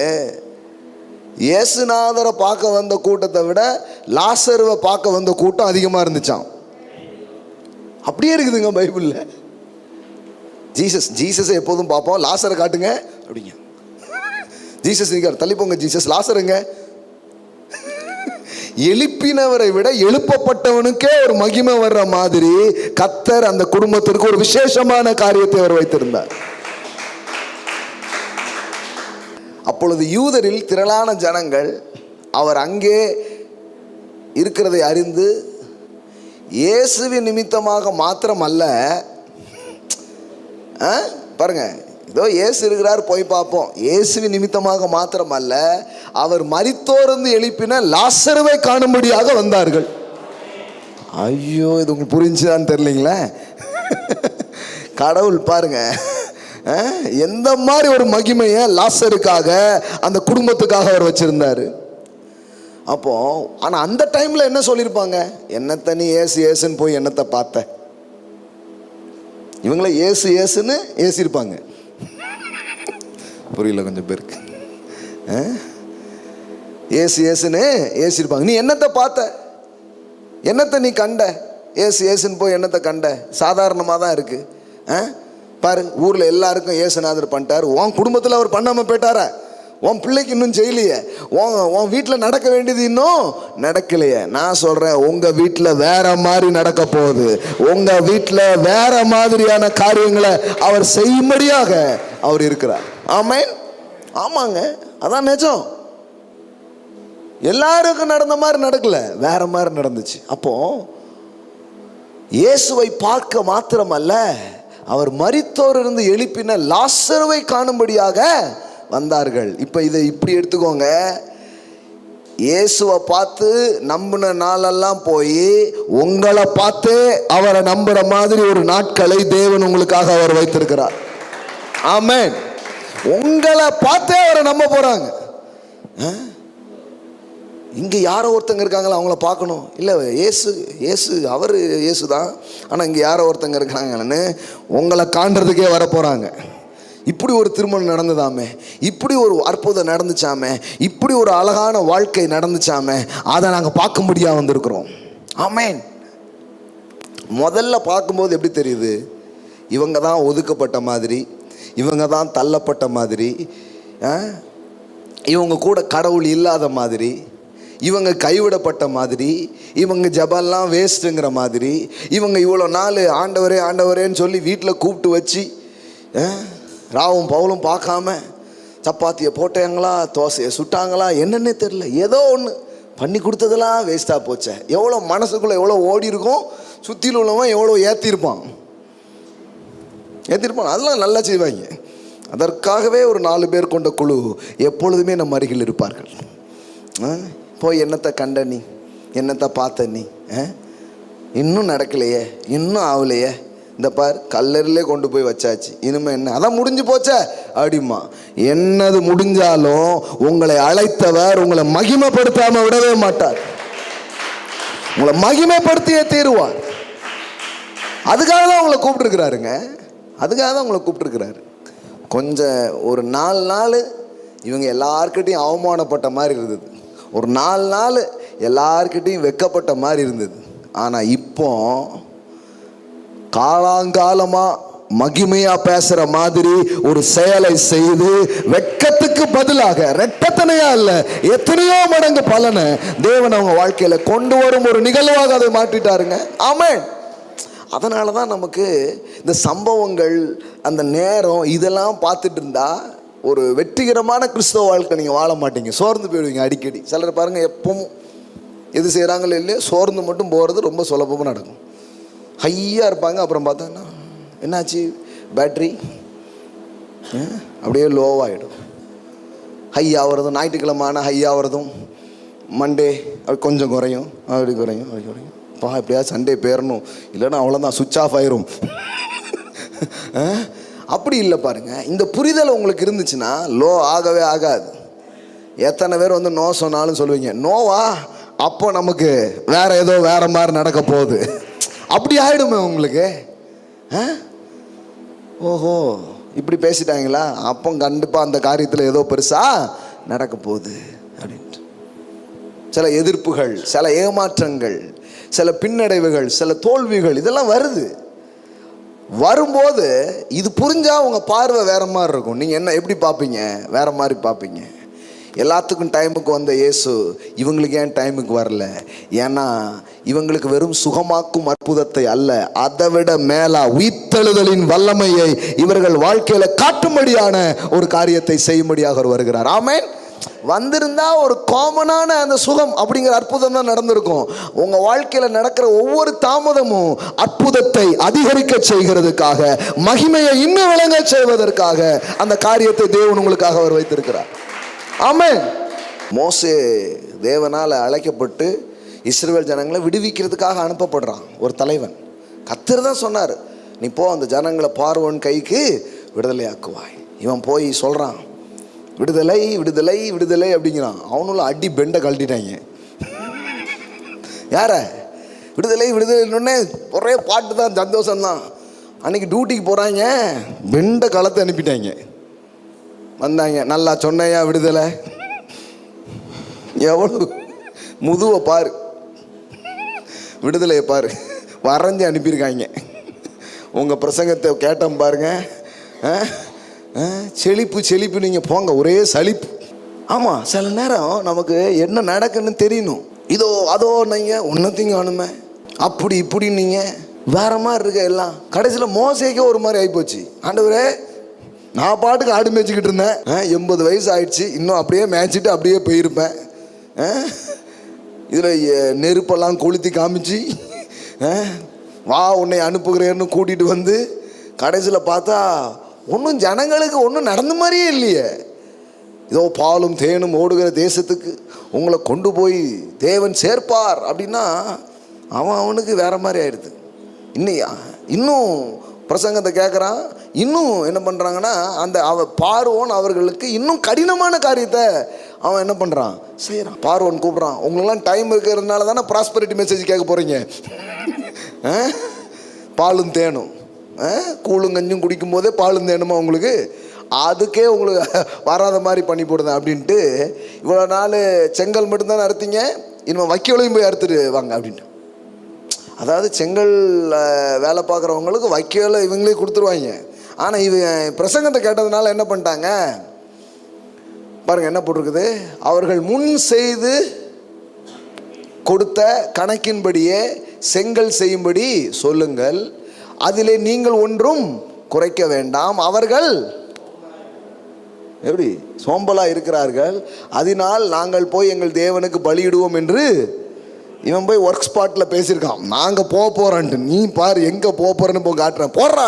இயேசுநாதரை பார்க்க வந்த கூட்டத்தை விட லாசருவை பார்க்க வந்த கூட்டம் அதிகமாக இருந்துச்சாம். அப்படியே இருக்குதுங்க பைபிளில். ஜீசஸை எப்போதும் பார்ப்போம், லாசரை காட்டுங்க அப்படிங்க. ஜீசஸ் இருக்கார், தள்ளிப்போங்க ஜீசஸ், லாசருங்க. எழுப்பினவரை விட எழுப்பப்பட்டவனுக்கே ஒரு மகிமை வர்ற மாதிரி கர்த்தர் அந்த குடும்பத்திற்கு ஒரு விசேஷமான காரியத்தை அவர் வைத்திருந்தார். அப்பொழுது யூதரில் திரளான ஜனங்கள் அவர் அங்கே இருக்கிறதை அறிந்து இயேசுவின் நிமித்தமாக மாத்திரம் அல்ல, பாருங்க, இதோ இயேசு இருக்கிறார் போய் பார்ப்போம், இயேசுவின் நிமித்தமாக மாத்திரம் அல்ல, அவர் மரித்தோர்ந்து எழுப்பின லாசருவை காணும்படியாக வந்தார்கள். ஐயோ, இது உங்களுக்கு புரிஞ்சுதான்னு தெரியலீங்களே. கடவுள் பாருங்க எந்த மாதிரி ஒரு மகிமையை லாசருக்காக அந்த குடும்பத்துக்காக அவர் வச்சிருந்தாரு. அப்போ ஆனால் அந்த டைமில் என்ன சொல்லியிருப்பாங்க? என்னத்தை நீ ஏசு ஏசுன்னு போய் என்னத்தை பார்த்த? இவங்கள ஏசு ஏசுன்னு ஏசிருப்பாங்க. புரியல கொஞ்சம் பேருக்கு. ஏசு ஏசுன்னு ஏசிருப்பாங்க. நீ என்னத்தை பார்த்த? என்னத்தை நீ கண்ட? ஏசு ஏசுன்னு போய் என்னத்தை கண்ட? சாதாரணமாக தான் இருக்கு. பாரு, ஊரில் எல்லாருக்கும் ஏசுநாதர் பண்ணிட்டார், உன் குடும்பத்தில் அவர் பண்ணாமல் போயிட்டாரா? உன் பிள்ளைக்கு இன்னும் செய்யலையே, உன் வீட்டில் நடக்க வேண்டியது இன்னும் நடக்கலையே. நான் சொல்கிறேன், உங்கள் வீட்டில் வேற மாதிரி நடக்க போகுது. உங்கள் வீட்டில் வேற மாதிரியான காரியங்களை அவர் செய்யும்படியாக அவர் இருக்கிறார். ஆமென். ஆமாங்க, அதான் நிஜம். எல்லாருக்கும் நடந்த மாதிரி நடக்கல, வேற மாதிரி நடந்துச்சு. அப்போ இயேசுவை பார்க்க மாத்திரமல்ல, அவர் மரித்தோரிலிருந்து எழுப்பின லாசருவை காணும்படியாக வந்தார்கள். இப்போ இதை இப்படி எடுத்துக்கோங்க, இயேசுவை பார்த்து நம்பின நாளெல்லாம் போய் உங்களை பார்த்து அவரை நம்புற மாதிரி ஒரு நாட்களை தேவன் உங்களுக்காக அவர் வைத்திருக்கிறார். ஆமென். உங்களை பார்த்தே அவரை நம்ப போறாங்க. இங்கே யாரோ ஒருத்தங்க இருக்காங்களா, அவங்கள பார்க்கணும். இல்லை, ஏசு அவர் ஏசு தான், ஆனால் இங்கே யாரோ ஒருத்தங்க இருக்காங்கன்னு உங்களை காண்றதுக்கே வர போகிறாங்க. இப்படி ஒரு திருமணம் நடந்ததாமே, இப்படி ஒரு அற்புதம் நடந்துச்சாமே, இப்படி ஒரு அழகான வாழ்க்கை நடந்துச்சாமே, அதை நாங்கள் பார்க்கும்படியாக வந்திருக்கிறோம். ஆமென். முதல்ல பார்க்கும்போது எப்படி தெரியுது? இவங்க தான் ஒதுக்கப்பட்ட மாதிரி, இவங்க தான் தள்ளப்பட்ட மாதிரி, இவங்க கூட கடவுள் இல்லாத மாதிரி, இவங்க கைவிடப்பட்ட மாதிரி, இவங்க ஜபெல்லாம் வேஸ்ட்டுங்கிற மாதிரி, இவங்க இவ்வளோ நாள் ஆண்டவரே ஆண்டவரேன்னு சொல்லி வீட்டில் கூப்பிட்டு வச்சு ராவும் பவுலும் பார்க்காம சப்பாத்தியை போட்டாங்களா, தோசையை சுட்டாங்களா, என்னன்னே தெரில, ஏதோ ஒன்று பண்ணி கொடுத்ததெல்லாம் வேஸ்ட்டாக போச்சே. எவ்வளோ மனசுக்குள்ளே எவ்வளோ ஓடி இருக்கும், சுற்றியில் உள்ளவன் எவ்வளோ ஏற்றிருப்பான். அதெல்லாம் நல்லா செய்வாங்க. அதற்காகவே ஒரு 4 பேர் கொண்ட குழு எப்பொழுதுமே நம்ம அருகில் இருப்பார்கள். போய் என்னத்தை கண்ட நீ, என்னத்தை பார்த்த நீ, இன்னும் நடக்கலையே, இன்னும் ஆகலையே, இந்த பார் கல்லறிலே கொண்டு போய் வச்சாச்சு, இனிமே என்ன, அதான் முடிஞ்சு போச்சே அப்படிமா. என்னது முடிஞ்சாலும் உங்களை அழைத்தவர் உங்களை மகிமைப்படுத்தாம விடவே மாட்டார். உங்களை மகிமைப்படுத்தியே தீருவார். அதுக்காக தான் உங்களை கூப்பிட்டுருக்கிறாருங்க. அதுக்காக தான் உங்களை கூப்பிட்டுருக்கிறாரு. கொஞ்சம் ஒரு 4 நாள் இவங்க எல்லார்கிட்டையும் அவமானப்பட்ட மாதிரி இருந்தது. ஒரு 4 நாள் எல்லார்கிட்டையும் வெக்கப்பட்ட மாதிரி இருந்தது. ஆனால் இப்போ காலாங்காலமாக மகிமையாக பேசுகிற மாதிரி ஒரு செயலை செய்து வெட்கத்துக்கு பதிலாக ரெட்டத்தனையா இல்லை, எத்தனையோ மடங்கு பலனை தேவன் அவங்க வாழ்க்கையில் கொண்டு வரும் ஒரு நிகழ்வாக அதை மாற்றிட்டாருங்க. ஆமென். அதனால தான் நமக்கு இந்த சம்பவங்கள், அந்த நேரம், இதெல்லாம் பார்த்துட்டு இருந்தா ஒரு வெற்றிகரமான கிறிஸ்தவ வாழ்க்கை நீங்கள் வாழ மாட்டீங்க. சோர்ந்து போயிடுவீங்க அடிக்கடி. சிலர் பாருங்கள், எப்பவும் எது செய்கிறாங்களோ இல்லையோ சோர்ந்து மட்டும் போகிறது ரொம்ப சுலபமாக நடக்கும். ஹையாக இருப்பாங்க, அப்புறம் பார்த்தோன்னா என்னாச்சு, பேட்ரி அப்படியே லோவாகிடும். ஹை ஆகிறதும், ஞாயிற்றுக்கிழமை ஆனால் ஹை ஆகிறதும், மண்டே அப்படி கொஞ்சம் குறையும், அப்படி குறையும், அப்படி குறையும். பா எப்படியாவது சண்டே பேரணும், இல்லைன்னா அவ்வளோதான், சுவிட்ச் ஆஃப் ஆயிரும். அப்படி இல்லை பாருங்க. இந்த புரிதல் உங்களுக்கு இருந்துச்சுன்னா லோ ஆகவே ஆகாது. எத்தனை பேர் வந்து நோ சொன்னாலும் சொல்லுவீங்க, நோவா, அப்போ நமக்கு வேற ஏதோ வேற மாதிரி நடக்க போகுது, அப்படி ஆயிடுமே உங்களுக்கு. ஓஹோ இப்படி பேசிட்டாங்களா, அப்போ கண்டிப்பாக அந்த காரியத்தில் ஏதோ பெருசாக நடக்க போகுது அப்படின்ட்டு. சில எதிர்ப்புகள், சில ஏமாற்றங்கள், சில பின்னடைவுகள், சில தோல்விகள், இதெல்லாம் வரும்போது இது புரிஞ்சால் உங்கள் பார்வை வேற மாதிரி இருக்கும். நீங்கள் என்ன எப்படி பார்ப்பீங்க, வேற மாதிரி பார்ப்பீங்க. எல்லாத்துக்கும் டைமுக்கு வந்த இயேசு இவங்களுக்கு ஏன் டைமுக்கு வரல? ஏன்னா இவங்களுக்கு வெறும் சுகமாக்கும் அற்புதத்தை அல்ல, அதை விட மேலா உயிர்த்தெழுதலின் வல்லமையை இவர்கள் வாழ்க்கையில காட்டும்படியான ஒரு காரியத்தை செய்யும்படியாக அவர் வருகிறார். ஆமென். வந்திருந்தா ஒரு காமனான அந்த சுகம் அப்படிங்கிற அற்புதம் தான் நடந்திருக்கும். உங்க வாழ்க்கையில நடக்கிற ஒவ்வொரு தாமதமும் அற்புதத்தை அதிகரிக்க செய்கிறதுக்காக, மகிமையை இன்னும் விளங்க செய்வதற்காக அந்த காரியத்தை தேவன் உங்களுக்காக அவர் வைத்திருக்கிறார். ஆமென். மோசே தேவனால் அழைக்கப்பட்டு இஸ்ரவேல் ஜனங்களை விடுவிக்கிறதுக்காக அனுப்பப்படுறான் ஒரு தலைவன். கர்த்தர் தான் சொன்னார், நீ போ, அந்த ஜனங்களை பார்வோன் கைக்கு விடுதலை ஆக்குவாய். இவன் போய் சொல்கிறான், விடுதலை விடுதலை விடுதலை அப்படிங்கிறான். அவனுள்ள அடி பெண்டை கழட்டிட்டாங்க. யார? விடுதலை விடுதலைன்னொன்னே ஒரே பாட்டு தான், சந்தோஷம்தான். அன்னைக்கு டியூட்டிக்கு போகிறாங்க, வெண்ட களத்தை அனுப்பிட்டாங்க. வந்தாங்க, நல்லா சொன்னையா விடுதலை, எவ்வளோ முதுவை பாரு, விடுதலையை பாரு, வரைஞ்சி அனுப்பியிருக்காங்க. உங்கள் பிரசங்கத்தை கேட்டோம் பாருங்க, செழிப்பு செழிப்பு, நீங்கள் போங்க, ஒரே சலிப்பு. ஆமாம், சில நேரம் நமக்கு என்ன நடக்குன்னு தெரியணும். இதோ அதோ நீங்கள் ஒன்றத்தையும் காணுமே, அப்படி இப்படி நீங்கள் வேற மாதிரி இருக்க எல்லாம். கடைசியில் மோசேக்கே ஒரு மாதிரி ஆகிப்போச்சு. ஆண்டவரே, நான் பாட்டுக்கு ஆடு மேய்ச்சிக்கிட்டு இருந்தேன், 80 வயசு ஆயிடுச்சு, இன்னும் அப்படியே மேய்ச்சிட்டு அப்படியே போயிருப்பேன். இதில் நெருப்பெல்லாம் கொளுத்தி காமிச்சு வா உன்னை அனுப்புகிறேன்னு கூட்டிகிட்டு வந்து கடைசியில் பார்த்தா ஒன்றும் ஜனங்களுக்கு ஒன்றும் நடந்த மாதிரியே இல்லையே. இதோ பாலும் தேனும் ஓடுகிற தேசத்துக்கு உங்களை கொண்டு போய் தேவன் சேர்ப்பார் அப்படின்னா அவனுக்கு வேற மாதிரி ஆயிடுது. இன்னும் பிரசங்கத்தை கேட்குறான். இன்னும் என்ன பண்ணுறாங்கன்னா, அந்த பார்வோன் அவர்களுக்கு இன்னும் கடினமான காரியத்தை அவன் என்ன பண்ணுறான், செய்கிறான். பார்வோன் கூப்பிட்றான், உங்களெல்லாம் டைம் இருக்கிறதுனால தானே ப்ராஸ்பரிட்டி மெசேஜ் கேட்க போகிறீங்க. பாலும் தேனும், கூழும் கஞ்சும் குடிக்கும் போதே பாலும் தேனுமா உங்களுக்கு, அதுக்கே உங்களுக்கு வராத மாதிரி பண்ணி போடுதேன் அப்படின்ட்டு. இவ்வளோ நாள் செங்கல் மட்டும்தானே அறுத்தீங்க, இனிமேல் வைக்கோலையும் போய் அறுத்துட்டு வாங்க அப்படின்ட்டு. அதாவது செங்கல் வேலை பார்க்குறவங்களுக்கு வைக்கோலை இவங்களே கொடுத்துருவாங்க. ஆனால் இவன் பிரசங்கத்தை கேட்டதுனால என்ன பண்ணிட்டாங்க பாருங்கள், என்ன போட்டிருக்குது, அவர்கள் முன் செய்து கொடுத்த கணக்கின்படியே செங்கல் செய்யும்படி சொல்லுங்கள், அதிலே நீங்கள் ஒன்றும் குறைக்க வேண்டாம். அவர்கள் எப்படி சோம்பலா இருக்கிறார்கள், அதனால் நாங்கள் போய் எங்கள் தேவனுக்கு பலியிடுவோம் என்று இவன் போய் ஒர்க் ஸ்பாட்டில் பேசியிருக்கான். நாங்கள் போகிறோன்ட்டு, நீ பாரு எங்கே போகிறேன்னு போய் காட்டுறேன், போடுறா.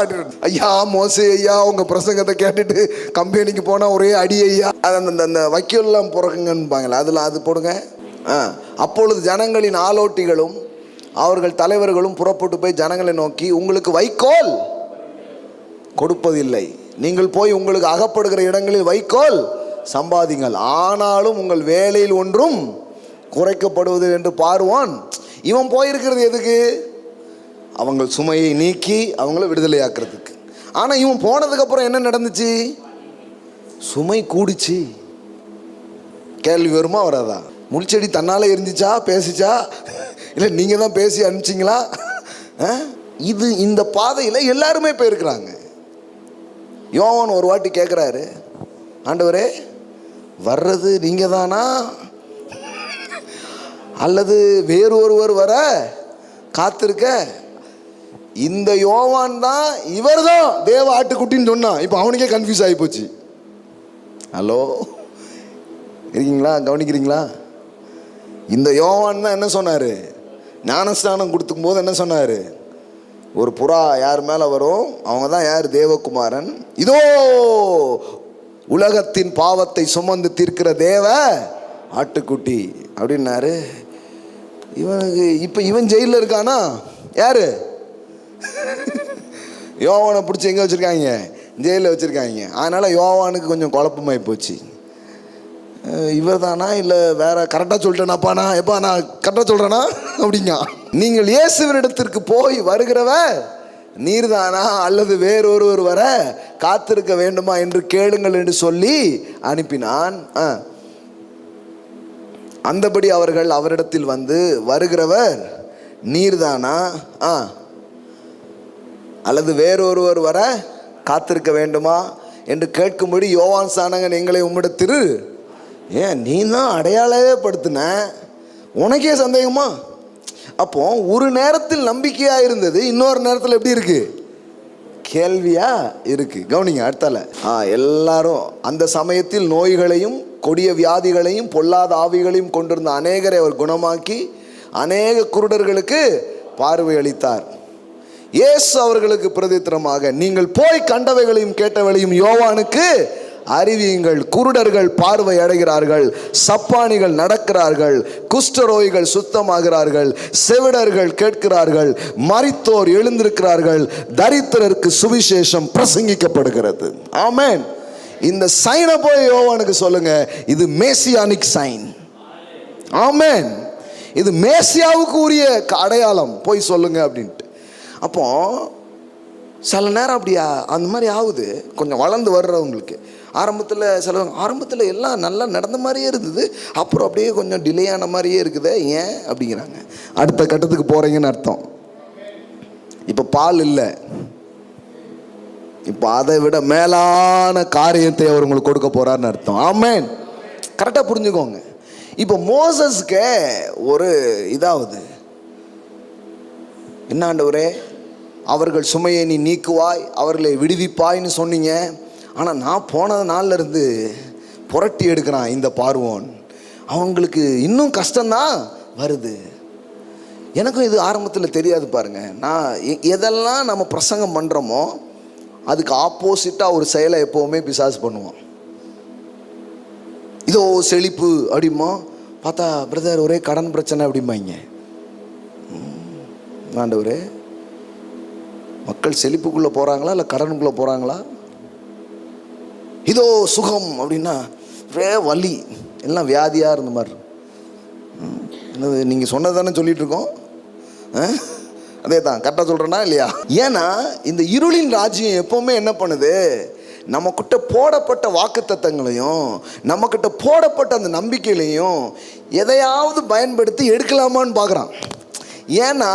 ஐயா மோசே ஐயா, உங்கள் பிரசங்கத்தை கேட்டுட்டு கம்பெனிக்கு போனால் ஒரே அடி ஐயா, அது அந்த வைக்கோல்லாம் பிறக்குங்கன்னுப்பாங்களே, அதில் அது போடுங்க. அப்பொழுது ஜனங்களின் ஆலோட்டிகளும் அவர்கள் தலைவர்களும் புறப்பட்டு போய் ஜனங்களை நோக்கி, உங்களுக்கு வைக்கோல் கொடுப்பதில்லை, நீங்கள் போய் உங்களுக்கு அகப்படுகிற இடங்களில் வைக்கோல் சம்பாதிங்கள், ஆனாலும் உங்கள் வேலையில் ஒன்றும் குறைக்கப்படுவது என்று பார்வான். இவன் போயிருக்கிறது எதுக்கு, அவங்க சுமையை நீக்கி அவங்கள விடுதலையாக்குறதுக்கு. ஆனால் இவன் போனதுக்கப்புறம் என்ன நடந்துச்சு, சுமை கூடிச்சு. கேள்வி வருமா வராதா? முள்செடி தன்னால் எரிஞ்சிச்சா, பேசிச்சா, இல்லை நீங்கள் தான் பேசி அனுப்பிச்சிங்களா? இந்த பாதையில் எல்லாருமே போயிருக்கிறாங்க. யோவான் ஒரு வாட்டி கேட்குறாரு, ஆண்டவரே வர்றது நீங்கள் தானா அல்லது வேறு ஒருவர் வர காத்திருக்க? இந்த யோவான் தான், இவர் தான் தேவ ஆட்டுக்குட்டின்னு சொன்னான். இப்போ அவனுக்கே கன்ஃபியூஸ் ஆகி போச்சு. ஹலோ, இருக்கீங்களா, கவனிக்கிறீங்களா? இந்த யோவான் தான் என்ன சொன்னார், ஞானஸ்தானம் கொடுத்துக்கும் போது என்ன சொன்னார், ஒரு புறா யார் மேலே வரும், அவங்க தான் யார், தேவகுமாரன், இதோ உலகத்தின் பாவத்தை சுமந்து தீர்க்கிற தேவ ஆட்டுக்குட்டி அப்படின்னாரு. இவனுக்கு இப்போ இவன் ஜெயிலில் இருக்கானா, யாரு, யோவானை பிடிச்சி எங்கே வச்சுருக்காங்க, ஜெயிலில் வச்சுருக்காங்க. அதனால் யோவானுக்கு கொஞ்சம் குழப்பமாகி போச்சு. இவர் தானா இல்லை வேற, கரெக்டாக சொல்லிட்டேனாப்பா, நான் எப்பா நான் கரெக்டாக சொல்கிறேனா அப்படிங்க. நீங்கள் இயேசுவினிடத்திற்கு போய் வருகிறவ நீர்தானா அல்லது வேறொருவர் வர காத்திருக்க வேண்டுமா என்று கேளுங்கள் என்று சொல்லி அனுப்பினான். அந்தபடி அவர்கள் அவரிடத்தில் வந்து, வருகிறவர் நீர்தானா அல்லது வேறொருவர் வர காத்திருக்க வேண்டுமா என்று கேட்கும்படி, யோவான் சானகன் எங்களை உம்மிடத்திரு, ஏன் நீ தான் அடையாளவே படுத்தின, உனக்கே சந்தேகமா? அப்போ ஒரு நேரத்தில் நம்பிக்கையாக இருந்தது, இன்னொரு நேரத்தில் எப்படி இருக்கு, கேள்வியா இருக்கு. கவனிங்க அடுத்தால. எல்லாரும் அந்த சமயத்தில் நோய்களையும் கொடிய வியாதிகளையும் பொல்லாத ஆவிகளையும் கொண்டிருந்த அநேகரை அவர் குணமாக்கி அநேக குருடர்களுக்கு பார்வை அளித்தார். இயேசு அவர்களுக்கு பிரதித்திரமாக, நீங்கள் போய் கண்டவைகளையும் கேட்டவைகளையும் யோவானுக்கு அறிவியுங்கள், குருடர்கள் பார்வை அடைகிறார்கள், சப்பானிகள் நடக்கிறார்கள், குஷ்டரோகிகள் சுத்தமாகிறார்கள், செவிடர்கள் கேட்கிறார்கள், மரித்தோர் எழுந்திருக்கிறார்கள், தரித்திரருக்கு சுவிசேஷம் பிரசங்கிக்கப்படுகிறது. ஆமென். இந்த சைனை போய் யோவானுக்கு சொல்லுங்க, இது மேசியானிக் சைன். ஆமென். இது மேசியாவுக்கு உரிய அடையாளம், போய் சொல்லுங்க அப்படின்ட்டு. அப்போ சில நேரம் அப்படியா அந்த மாதிரி ஆகுது. கொஞ்சம் வளர்ந்து வர்றவங்களுக்கு ஆரம்பத்தில் எல்லாம் நல்லா நடந்த மாதிரியே இருந்தது, அப்புறம் அப்படியே கொஞ்சம் டிலே ஆன மாதிரியே இருக்குது. ஏன் அப்படிங்கிறாங்க? அடுத்த கட்டத்துக்கு போகிறீங்கன்னு அர்த்தம். இப்போ பால் இல்லை, இப்போ அதை விட மேலான காரியத்தை அவர் உங்களுக்கு கொடுக்க போறாருன்னு அர்த்தம். ஆமென். கரெக்டாக புரிஞ்சுக்கோங்க. இப்போ மோசஸ்க்கு ஒரு இதாவது, என்ன ஆண்டவரே அவர்கள் சுமையை நீ நீக்குவாய், அவர்களை விடுவிப்பாய்ன்னு சொன்னீங்க. ஆனால் நான் போன நாள்ல இருந்து புரட்டி எடுக்கிறான் இந்த பார்வோன், அவங்களுக்கு இன்னும் கஷ்டம்தான் வருது. எனக்கும் இது ஆரம்பத்தில் தெரியாது பாருங்க. நான் எதெல்லாம் நம்ம பிரசங்கம் பண்ணுறோமோ அதுக்கு ஆப்போசிட்டாக ஒரு செயலை எப்போவுமே பிசாசு பண்ணுவான். இதோ செழிப்பு அப்படிமா பார்த்தா, பிரதர் ஒரே கடன் பிரச்சனை அப்படிம்பாங்க. ஆண்டவரே, மக்கள் செழிப்புக்குள்ளே போகிறாங்களா இல்லை கடனுக்குள்ளே போகிறாங்களா? இதோ சுகம் அப்படின்னா ஒரே வலி, எல்லாம் வியாதியாக இருந்த மாதிரி. என்னது நீங்கள் சொன்னதானே சொல்லிட்டு இருக்கோம்? அதே தான், கரெக்டாக சொல்கிறேன்னா இல்லையா? ஏன்னா இந்த இருளின் ராஜ்யம் எப்போவுமே என்ன பண்ணுது, நம்மக்கிட்ட போடப்பட்ட வாக்குத்தத்தங்களையும் நம்மக்கிட்ட போடப்பட்ட அந்த நம்பிக்கையிலையும் எதையாவது பயன்படுத்தி எடுக்கலாமான்னு பார்க்குறான். ஏன்னா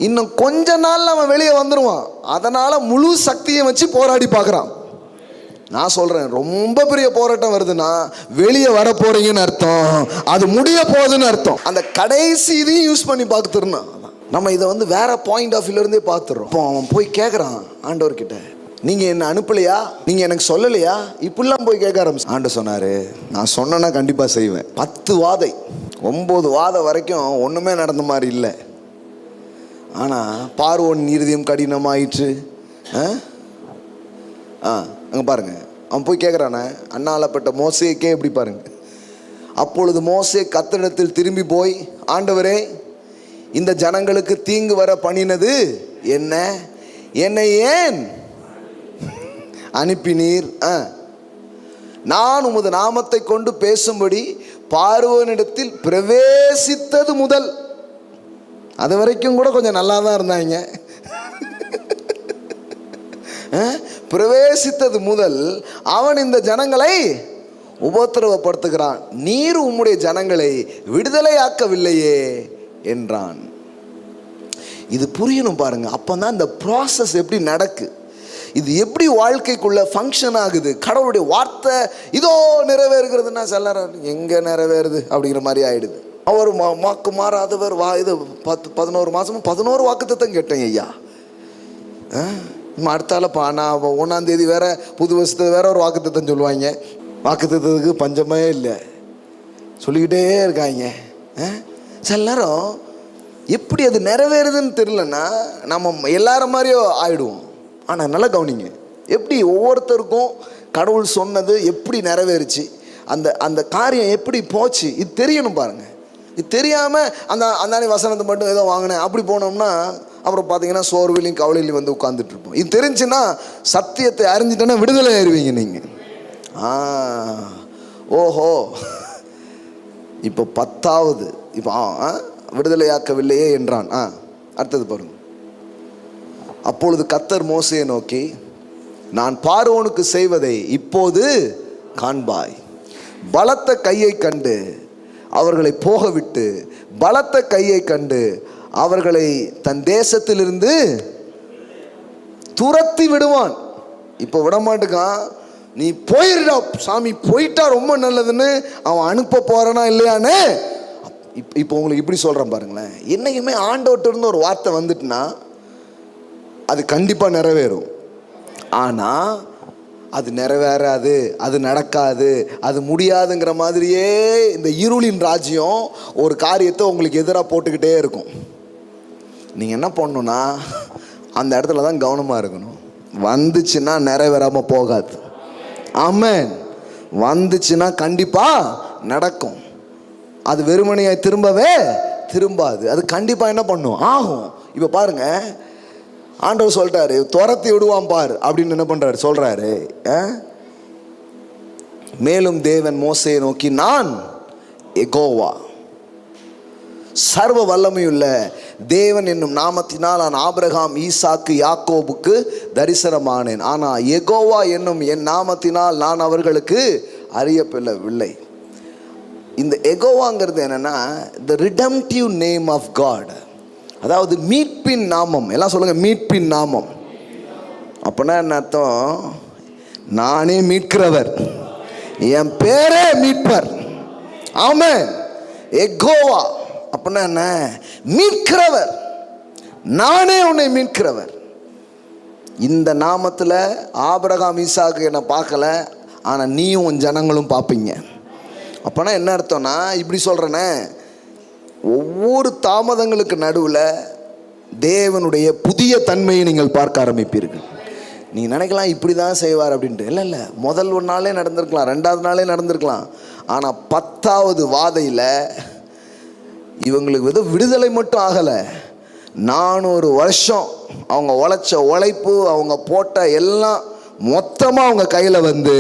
இன்னும் கொஞ்ச நாள் அவன் வெளியே வந்துடுவான். அதனால் முழு சக்தியை வச்சு போராடி பார்க்குறான். நான் சொல்கிறேன், ரொம்ப பெரிய போராட்டம் வருதுன்னா வெளியே வர போகிறீங்கன்னு அர்த்தம், அது முடிய போகுதுன்னு அர்த்தம். அந்த கடைசி இதையும் யூஸ் பண்ணி பார்த்துருந்தான். நம்ம இதை வேற பாயிண்ட் ஆஃப் வியூலேருந்தே பார்த்துடுறோம். இப்போ அவன் போய் கேட்குறான் ஆண்டவர்கிட்ட, நீங்கள் என்ன அனுப்பலையா, நீங்கள் எனக்கு சொல்லலையா, இப்படிலாம் போய் கேட்க ஆரம்பிச்சு. ஆண்டவர் சொன்னார், நான் சொன்னேன்னா கண்டிப்பாக செய்வேன். 10 வாதை 9 வாதை வரைக்கும் ஒன்றுமே நடந்த மாதிரி இல்லை. ஆனால் பார்வோன் இருதயம் கடினமாயிற்று. அங்கே பாருங்க, அவன் போய் கேட்குறானே, அண்ணாலப்பட்ட மோசேக்கே எப்படி பாருங்க. அப்பொழுது மோசே கர்த்தரிடத்தில் திரும்பி போய், ஆண்டவரே, இந்த ஜனங்களுக்கு தீங்கு வர பண்ணினது என்ன, என்னை ஏன் அனுப்பினீர்? நான் உமது நாமத்தை கொண்டு பேசும்படி பார்வோனிடத்தில் பிரவேசித்தது முதல். அது வரைக்கும் கூட கொஞ்சம் நல்லா தான் இருந்தாங்க. பிரவேசித்தது முதல் அவன் இந்த ஜனங்களை உபத்திரவப்படுத்துகிறான், நீர் உம்முடைய ஜனங்களை விடுதலையாக்கவில்லையே என்றான். இது புரியணும் பாருங்க. அப்பதான் இந்த ப்ராசஸ் எப்படி நடக்கு, இது எப்படி வாழ்க்கைக்குள்ள ஃபங்க்ஷன் ஆகுது. கடவுளுடைய வார்த்தை இதோ நிறைவேறுகிறதுனா சில எங்க நிறைவேறுது அப்படிங்கிற மாதிரி ஆயிடுது. அவர் வாக்கு மாறாதவர். இது 11 மாசமும் 11 வாக்குத்தத்தம் கேட்டேன் ஐயா. அடுத்தால நான் 1ஆம் தேதி வேற, புது வருஷத்துல வேற ஒரு வாக்குத்தத்தம் சொல்லுவாங்க. வாக்குத்தத்துக்கு பஞ்சமே இல்லை, சொல்லிக்கிட்டே இருக்காங்க. சில நேரம் எப்படி அது நிறைவேறுதுன்னு தெரியலன்னா நம்ம எல்லாரும் மாதிரியோ ஆயிடுவோம். ஆனால் நல்லா கவனிங்க, எப்படி ஒவ்வொருத்தருக்கும் கடவுள் சொன்னது எப்படி நிறைவேறுச்சு, அந்த அந்த காரியம் எப்படி போச்சு, இது தெரியணும் பாருங்க. இது தெரியாமல் அந்த வசனத்தை மட்டும் ஏதோ வாங்கினேன் அப்படி போனோம்னா அப்புறம் பார்த்தீங்கன்னா சோர்விலையும் கவலையிலையும் உட்காந்துட்டு இருப்போம். இது தெரிஞ்சுன்னா, சத்தியத்தை அறிஞ்சிட்டேன்னா விடுதலை ஆயிடுவீங்க நீங்கள். ஓஹோ, இப்போ 10வது இப்போ விடுதலையாக்கவில்லையே என்றான். அடுத்தது பாருங்க. அப்பொழுது கர்த்தர் மோசேயை நோக்கி, நான் பார்வோனுக்கு செய்வதை இப்போது காண்பாய். பலத்த கையை கண்டு அவர்களை போகவிட்டு, பலத்த கையை கண்டு அவர்களை தன் தேசத்திலிருந்து துரத்தி விடுவான். இப்போ விடமாட்டுக்கான். நீ போயிடா சாமி, போயிட்டா ரொம்ப நல்லதுன்னு அவன் அனுப்ப போறானா இல்லையான்னு. இப்போ உங்களுக்கு இப்படி சொல்றேன் பாருங்களேன். என்னைக்குமே ஆண்டவர்கிட்ட இருந்து ஒரு வார்த்தை வந்துட்டுனா அது கண்டிப்பாக நிறைவேறும். ஆனால் அது நிறைவேறாது, அது நடக்காது, அது முடியாதுங்கிற மாதிரியே இந்த இருளின் ராஜ்யம் ஒரு காரியத்தை உங்களுக்கு எதிராக போட்டுக்கிட்டே இருக்கும். நீங்கள் என்ன பண்ணணும்னா அந்த இடத்துல தான் கவனமாக இருக்கணும். வந்துச்சுன்னா நிறைவேறாமல் போகாது. ஆமென். வந்துச்சுன்னா கண்டிப்பாக நடக்கும். அது வெறுமனையாய் திரும்பவே திரும்பாது. அது கண்டிப்பாக என்ன பண்ணும், ஆகும். இப்போ பாருங்க, ஆண்டவர் சொல்லிட்டாரு துரத்தி விடுவான் பார் அப்படின்னு என்ன பண்றாரு சொல்றாரு. மேலும் தேவன் மோசேயை நோக்கி, நான் யெகோவா சர்வ வல்லமையுள்ள தேவன் என்னும் நாமத்தினால் நான் ஆபிரகாம், ஈசாக்கு, யாக்கோபுக்கு தரிசனமானேன். ஆனால் யெகோவா என்னும் என் நாமத்தினால் நான் அவர்களுக்கு அறியப்படவில்லை. இந்த யெகோவாங்கிறது என்னன்னா, த ரிடம்டிவ் நேம் ஆஃப் காட், அதாவது மீட்பின் நாமம். எல்லாம் சொல்லுங்க, மீட்பின் நாமம். அப்படின்னா என்ன அர்த்தம்? நானே மீட்கிறவர், என் பேரே மீட்பர். ஆமென். யெகோவா அப்படின்னா என்ன? மீட்கிறவர், நானே உன்னை மீட்கிறவர். இந்த நாமத்தில் ஆபிரகாம், ஈசாக்கு என்னை பார்க்கல, ஆனால் நீயும் உன் ஜனங்களும் பார்ப்பீங்க. அப்போனா என்ன அர்த்தம்னா, இப்படி சொல்கிறேனே, ஒவ்வொரு தாமதங்களுக்கு நடுவில் தேவனுடைய புதிய தன்மையை நீங்கள் பார்க்க ஆரம்பிப்பீர்கள். நீ நினைக்கலாம் இப்படி தான் செய்வார் அப்படின்ட்டு. இல்லை, முதல் ஒரு நாளே நடந்திருக்கலாம், 2வது நாளே நடந்திருக்கலாம். ஆனால் 10வது வாதையில் இவங்களுக்கு விடுதலை மட்டும் ஆகலை, 400 வருஷம் அவங்க உழைச்ச உழைப்பு, அவங்க போட்ட எல்லாம் மொத்தமாக அவங்க கையில் வந்து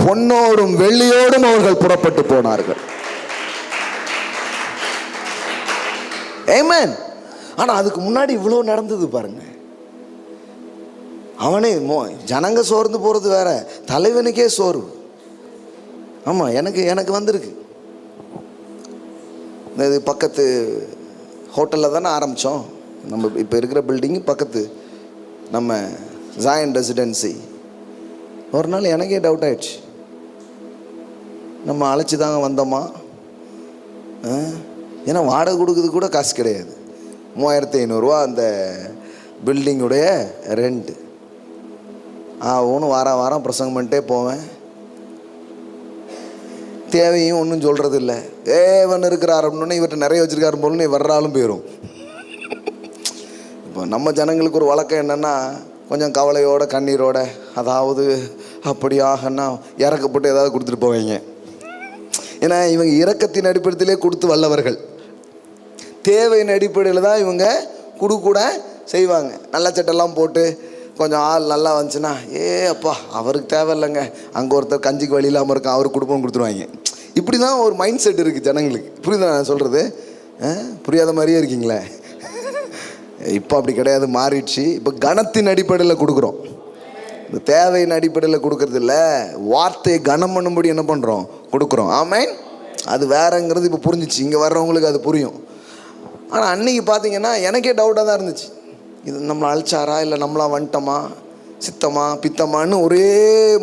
பொன்னோடும் வெள்ளியோடும் அவர்கள் புறப்பட்டு போனார்கள். ஆமென். ஆனால் அதுக்கு முன்னாடி இவ்வளோ நடந்தது பாருங்க. அவனே ஜனங்க சோர்ந்து போகிறது வேற, தலைவனுக்கே சோர்வு. ஆமாம், எனக்கு வந்திருக்கு. இது பக்கத்து ஹோட்டலில் தானே ஆரம்பித்தோம். நம்ம இப்போ இருக்கிற பில்டிங்கு பக்கத்து நம்ம ஜாயன் ரெசிடென்சி. ஒரு நாள் எனக்கே டவுட் ஆயிடுச்சு, நம்ம அழைச்சி தாங்க வந்தோமா? ஏன்னா வாடகை கொடுக்குறது கூட காசு கிடையாது. 3500 அந்த பில்டிங்குடைய ரெண்ட்டு. ஒன்றும் வாரம் பிரசங்கம் பண்ணிட்டே போவேன். தேவையும் ஒன்றும் சொல்கிறது இல்லை. ஏவன் இருக்கிறார் அப்படின்னா இவர்கிட்ட நிறைய வச்சுருக்காரு போலன்னு வர்றாலும் போயிடும். இப்போ நம்ம ஜனங்களுக்கு ஒரு வழக்கம் என்னென்னா, கொஞ்சம் கவலையோட கண்ணீரோட, அதாவது அப்படியாகன்னா இறக்கப்பட்டு ஏதாவது கொடுத்துட்டு போவீங்க. ஏன்னா இவங்க இரக்கத்தின் அடிப்படையிலே கொடுத்து வல்லவர்கள். தேவையின் அடிப்படையில் தான் இவங்க கூட செய்வாங்க. நல்ல சட்டெல்லாம் போட்டு கொஞ்சம் ஆள் நல்லா வந்துச்சுன்னா, அப்பா அவருக்கு தேவையில்லைங்க, அங்கே ஒருத்தர் கஞ்சிக்கு வழி இல்லாமல் இருக்கான், அவருக்கு கொடுப்போம் கொடுத்துருவாங்க. இப்படி தான் ஒரு மைண்ட் செட் இருக்குது ஜனங்களுக்கு. புரியுதா நான் சொல்கிறது? புரியாத மாதிரியே இருக்கீங்களே. இப்போ அப்படி கிடையாது, மாறிடுச்சு. இப்போ கனத்தின் அடிப்படையில் கொடுக்குறோம், இந்த தேவையின் அடிப்படையில் கொடுக்கறது இல்லை. வார்த்தையை கனம் பண்ணும்படி என்ன பண்ணுறோம்? கொடுக்குறோம். ஆமென். அது வேறங்கிறது இப்போ புரிஞ்சிச்சு, இங்கே வர்றவங்களுக்கு அது புரியும். ஆனால் அன்றைக்கி பார்த்தீங்கன்னா எனக்கே டவுட்டாக தான் இருந்துச்சு, இது நம்மளை அழைச்சாரா இல்லை நம்மளா வந்துட்டோமா, சித்தமா பித்தமான்னு ஒரே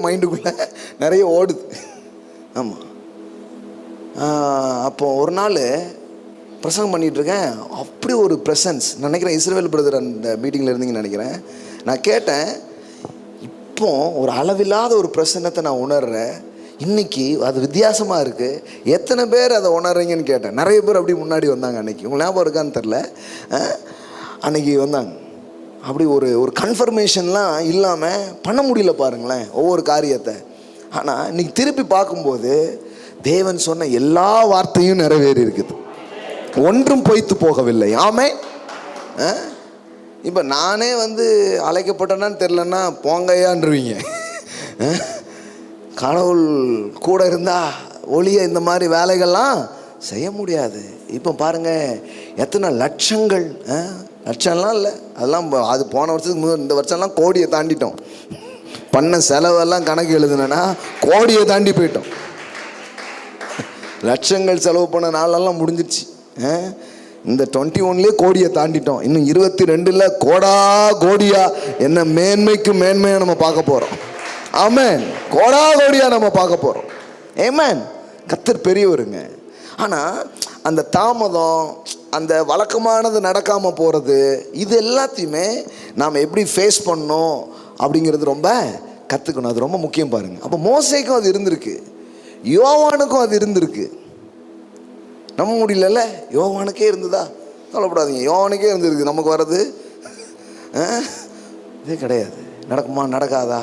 மைண்டுக்குள்ளே நிறைய ஓடுது. ஆமாம். அப்போ ஒரு நாள் பிரசங்கம் பண்ணிகிட்ருக்கேன், அப்படி ஒரு ப்ரெசன்ஸ். நினைக்கிறேன் இஸ்ரவேல் பிரதர் அந்த மீட்டிங்கில் இருந்தீங்கன்னு நினைக்கிறேன். நான் கேட்டேன், இப்போ ஒரு அளவில்லாத ஒரு பிரசன்னத்தை நான் உணர்றேன், இன்றைக்கி அது வித்தியாசமாக இருக்குது, எத்தனை பேர் அதை உணர்றீங்கன்னு கேட்டேன். நிறைய பேர் அப்படி முன்னாடி வந்தாங்க. அன்றைக்கி உங்களுக்கு ஞாபகம் இருக்கான்னு தெரில, அன்றைக்கி வந்தாங்க. அப்படி ஒரு கன்ஃபர்மேஷன்லாம் இல்லாமல் பண்ண முடியல பாருங்களேன் ஒவ்வொரு காரியத்தை. ஆனால் இன்றைக்கி திருப்பி பார்க்கும்போது தேவன் சொன்ன எல்லா வார்த்தையும் நிறைவேறி இருக்குது, ஒன்றும் பொய்த்து போகவில்லை. ஆமென். இப்போ நானே அழைக்கப்பட்டேன்னு தெரிலன்னா போங்கையான்ருவீங்க. கடவுள் கூட இருந்தால் ஒளிய இந்த மாதிரி வேலைகள்லாம் செய்ய முடியாது. இப்போ பாருங்கள் எத்தனை லட்சங்கள், லட்சம்லாம் இல்லை, அதெல்லாம் அது போன வருஷத்துக்கு முதல் இந்த வருஷம்லாம் கோடியை தாண்டிட்டோம். பண்ண செலவெல்லாம் கணக்கு எழுதுனா கோடியை தாண்டி போயிட்டோம். லட்சங்கள் செலவு பண்ண நாளெல்லாம் முடிஞ்சிருச்சு. இந்த 21லேயே கோடியை தாண்டிட்டோம். இன்னும் 22ல் கோடியா என்ன மேன்மைக்கு மேன்மையாக நம்ம பார்க்க போகிறோம். ஆமென். கோடியா நம்ம பார்க்க போகிறோம். ஆமென். கர்த்தர் பெரியவருங்க. ஆனால் அந்த தாமதம், அந்த வழக்கமானது நடக்காமல் போகிறது, இது எல்லாத்தையுமே நாம் எப்படி ஃபேஸ் பண்ணணும் அப்படிங்கிறது ரொம்ப கற்றுக்கணும். அது ரொம்ப முக்கியம் பாருங்கள். அப்போ மோசேக்கும் அது இருந்திருக்கு, யோவானுக்கும் அது இருந்திருக்கு. நம்ப முடியல, யோவானுக்கே இருந்ததா? சொல்லப்படாதீங்க, யோவானுக்கே இருந்திருக்கு. நமக்கு வர்றது இதே கிடையாது. நடக்குமா நடக்காதா?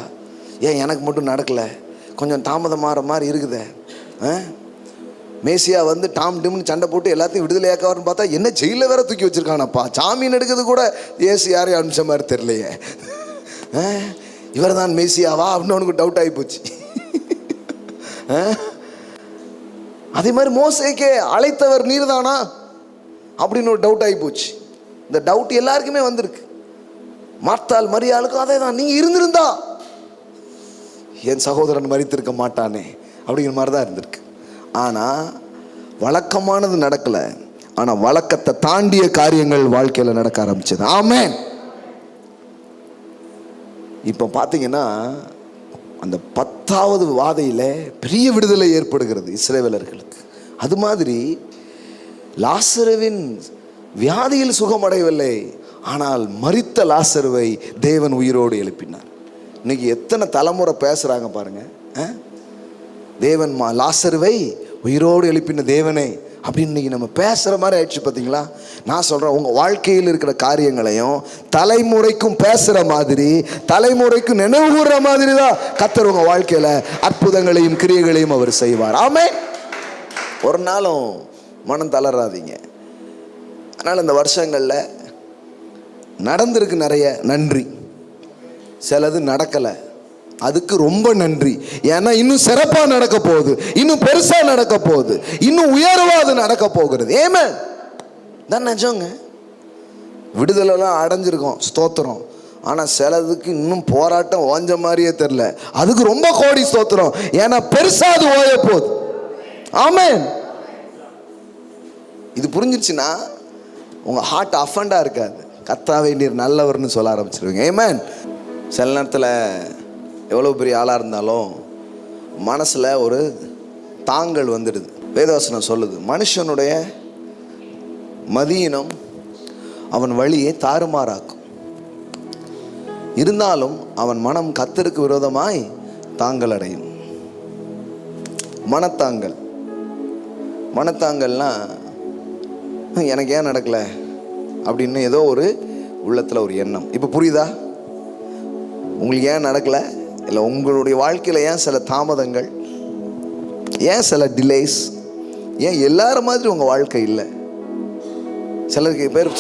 ஏன் எனக்கு மட்டும் நடக்கலை, கொஞ்சம் தாமதமாகிற மாதிரி இருக்குதே. மேசியா டாம் டிம்னு சண்டை போட்டு எல்லாத்தையும் விடுதலையாக்கவர்னு பார்த்தா என்ன ஜெயிலில் வேற தூக்கி வச்சுருக்கானப்பா. ஜாமீன் எடுக்கிறது கூட ஏசு யாரையும் அனுப்பிச்ச மாதிரி தெரியலையே. இவர் தான் மேசியாவா அப்படின்னு அவனுக்கு டவுட் ஆகி போச்சு. அதே மாதிரி மோசேக்கே அழைத்தவர் நீர் தானா? அப்படின்னு ஒரு டவுட் ஆகி போச்சு. இந்த டவுட் எல்லாருக்குமே வந்திருக்கு. மார்த்தாள் மரியாளுக்கும் அதே தான். நீங்க இருந்திருந்தா என் சகோதரன் மரித்திருக்க மாட்டானே அப்படிங்கிற மாதிரி தான் இருந்திருக்கு. ஆனால் வழக்கமானது நடக்கலை. ஆனால் வழக்கத்தை தாண்டிய காரியங்கள் வாழ்க்கையில் நடக்க ஆரம்பிச்சது. ஆமென். இப்போ பார்த்தீங்கன்னா அந்த 10வது வாதையில் பெரிய விடுதலை ஏற்படுகிறது இஸ்ரவேலர்களுக்கு. அது மாதிரி லாசருவின் வியாதியில் சுகமடையவில்லை, ஆனால் மரித்த லாசருவை தேவன் உயிரோடு எழுப்பினார். இன்னைக்கு எத்தனை தலைமுறை பேசுகிறாங்க பாருங்க. தேவன் லாசருவை உயிரோடு எழுப்பின தேவனே அப்படின்னு இன்னைக்கு நம்ம பேசுகிற மாதிரி ஆயிடுச்சு. பார்த்தீங்களா? நான் சொல்கிறேன், உங்கள் வாழ்க்கையில் இருக்கிற காரியங்களையும் தலைமுறைக்கும் பேசுகிற மாதிரி, தலைமுறைக்கும் நினைவு கூறுற மாதிரி தான் கர்த்தர் உங்கள் வாழ்க்கையில் அற்புதங்களையும் கிரியைகளையும் அவர் செய்வார். ஆமென். ஒரு நாளும் மனம் தளராதீங்க. அதனால் இந்த வருஷங்களில் நடந்திருக்கு நிறைய நன்றி, சிலது நடக்கலை, அதுக்கு ரொம்ப நன்றி. ஏன்னா இன்னும் சிறப்பாக நடக்க போகுது, இன்னும் பெருசாக நடக்க போகுது, இன்னும் உயர்வாக அது நடக்க போகிறது. ஆமென். தான் நிஜங்க. விடுதலைலாம் அடைஞ்சிருக்கோம், ஸ்தோத்திரம். ஆனால் சிலதுக்கு இன்னும் போராட்டம் ஓஞ்ச மாதிரியே தெரில, அதுக்கு ரொம்ப கோடி ஸ்தோத்திரம். ஏன்னா பெருசாக அது ஓய போகுது. ஆமென். இது புரிஞ்சிருச்சுன்னா உங்கள் ஹார்ட் அஃபண்டாக இருக்காது. கர்த்தாவே நீர் நல்லவர்னு சொல்ல ஆரம்பிச்சிருவீங்க. ஆமென். சில நேரத்தில் எவ்வளோ பெரிய ஆளாக இருந்தாலும் மனசில் ஒரு தாங்கல் வந்துடுது. வேதவசனம் சொல்லுது, மனுஷனுடைய மதியினம் அவன் வழியை தாறுமாறாக்கும், இருந்தாலும் அவன் மனம் கர்த்தருக்கு விரோதமாய் தாங்கல் அடையும். மனத்தாங்கல்னா எனக்கு ஏன் நடக்கலை அப்படின்னு ஏதோ ஒரு உள்ளத்தில் ஒரு எண்ணம். இப்போ புரியுதா? உங்களுக்கு ஏன் நடக்கலை, இல்லை உங்களுடைய வாழ்க்கையில் ஏன் சில தாமதங்கள், ஏன் சில டிலேஸ், ஏன் எல்லாரும் மாதிரி உங்கள் வாழ்க்கை இல்லை? சிலருக்கு பேர்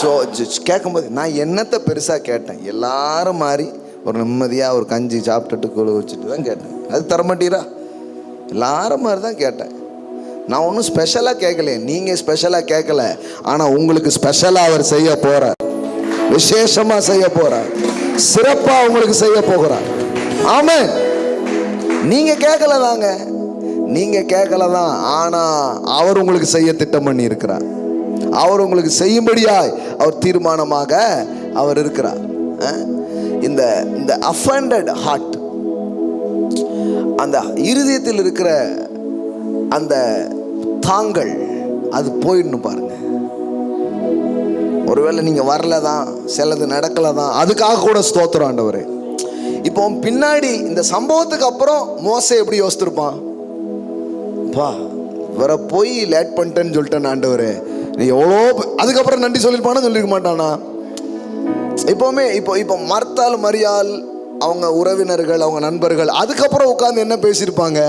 கேட்கும்போது நான் என்னத்தை பெருசாக கேட்டேன், எல்லாரும் மாதிரி ஒரு நிம்மதியாக ஒரு கஞ்சி சாப்பிட்டுட்டு குழு வச்சுட்டு தான் கேட்டேன். அது தரமாட்டீரா? எல்லாரும் மாதிரி தான் கேட்டேன். நான் ஒன்றும் ஸ்பெஷலாக கேட்கல, நீங்கள் ஸ்பெஷலாக கேட்கல. ஆனால் உங்களுக்கு ஸ்பெஷலாக அவர் செய்ய போகிறார், விசேஷமாக செய்ய போகிறார், சிறப்பாக உங்களுக்கு செய்ய போகிறார். ஆமென். நீங்கள் கேட்கல தாங்க, நீங்கள் கேட்கல தான். ஆனால் அவர் உங்களுக்கு செய்ய திட்டம் பண்ணி இருக்கிறார். அவர் உங்களுக்கு செய்யும்படியாய் அவர் தீர்மானமாக அவர் இருக்கிறார். இந்த அஃபண்டட் ஹார்ட், அந்த இருதயத்தில் இருக்கிற அந்த தாங்கள், அது போயிடணும் பாருங்க. ஒருவேளை நீங்க வரல தான், சிலது நடக்கல தான், அதுக்காக கூட ஸ்தோத்திரம் ஆண்டவரே. இப்போ பின்னாடி இந்த சம்பவத்துக்கு அப்புறம் மோசே எப்படி யோசித்திருப்பான்? பா இவரை போய் லேட் பண்ணிட்டேன்னு சொல்லிட்டேன் ஆண்டவரே, நீ எவ்வளோ. அதுக்கப்புறம் நன்றி சொல்லியிருப்பானா, சொல்லிருக்க மாட்டானா? இப்போவுமே இப்போ மர்த்தாள் மரியாள் அவங்க உறவினர்கள், அவங்க நண்பர்கள் அதுக்கப்புறம் உட்காந்து என்ன பேசியிருப்பாங்க?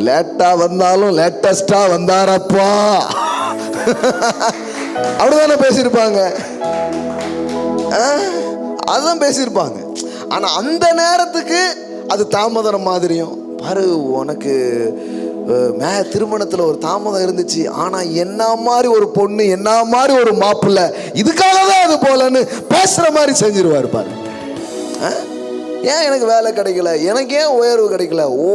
லேட்டா வந்தாலும் லேட்டஸ்டா வந்தாரப்பா அப்படிதானே பேசியிருப்பாங்க. அதுதான் பேசியிருப்பாங்க. ஆனா அந்த நேரத்துக்கு அது தாமதம் மாதிரியும் பாரு. உனக்கு திருமணத்துல ஒரு தாமதம் இருந்துச்சு, ஆனா என்ன மாதிரி ஒரு பொண்ணு, என்ன மாதிரி ஒரு மாப்பிள்ளை, இதுக்காக தான் அது போலன்னு பேசுற மாதிரி செஞ்சிருவாரு பாரு. ஏன் எனக்கு வேலை கிடைக்கல, எனக்கு ஏன் உயர்வு கிடைக்கல, ஓ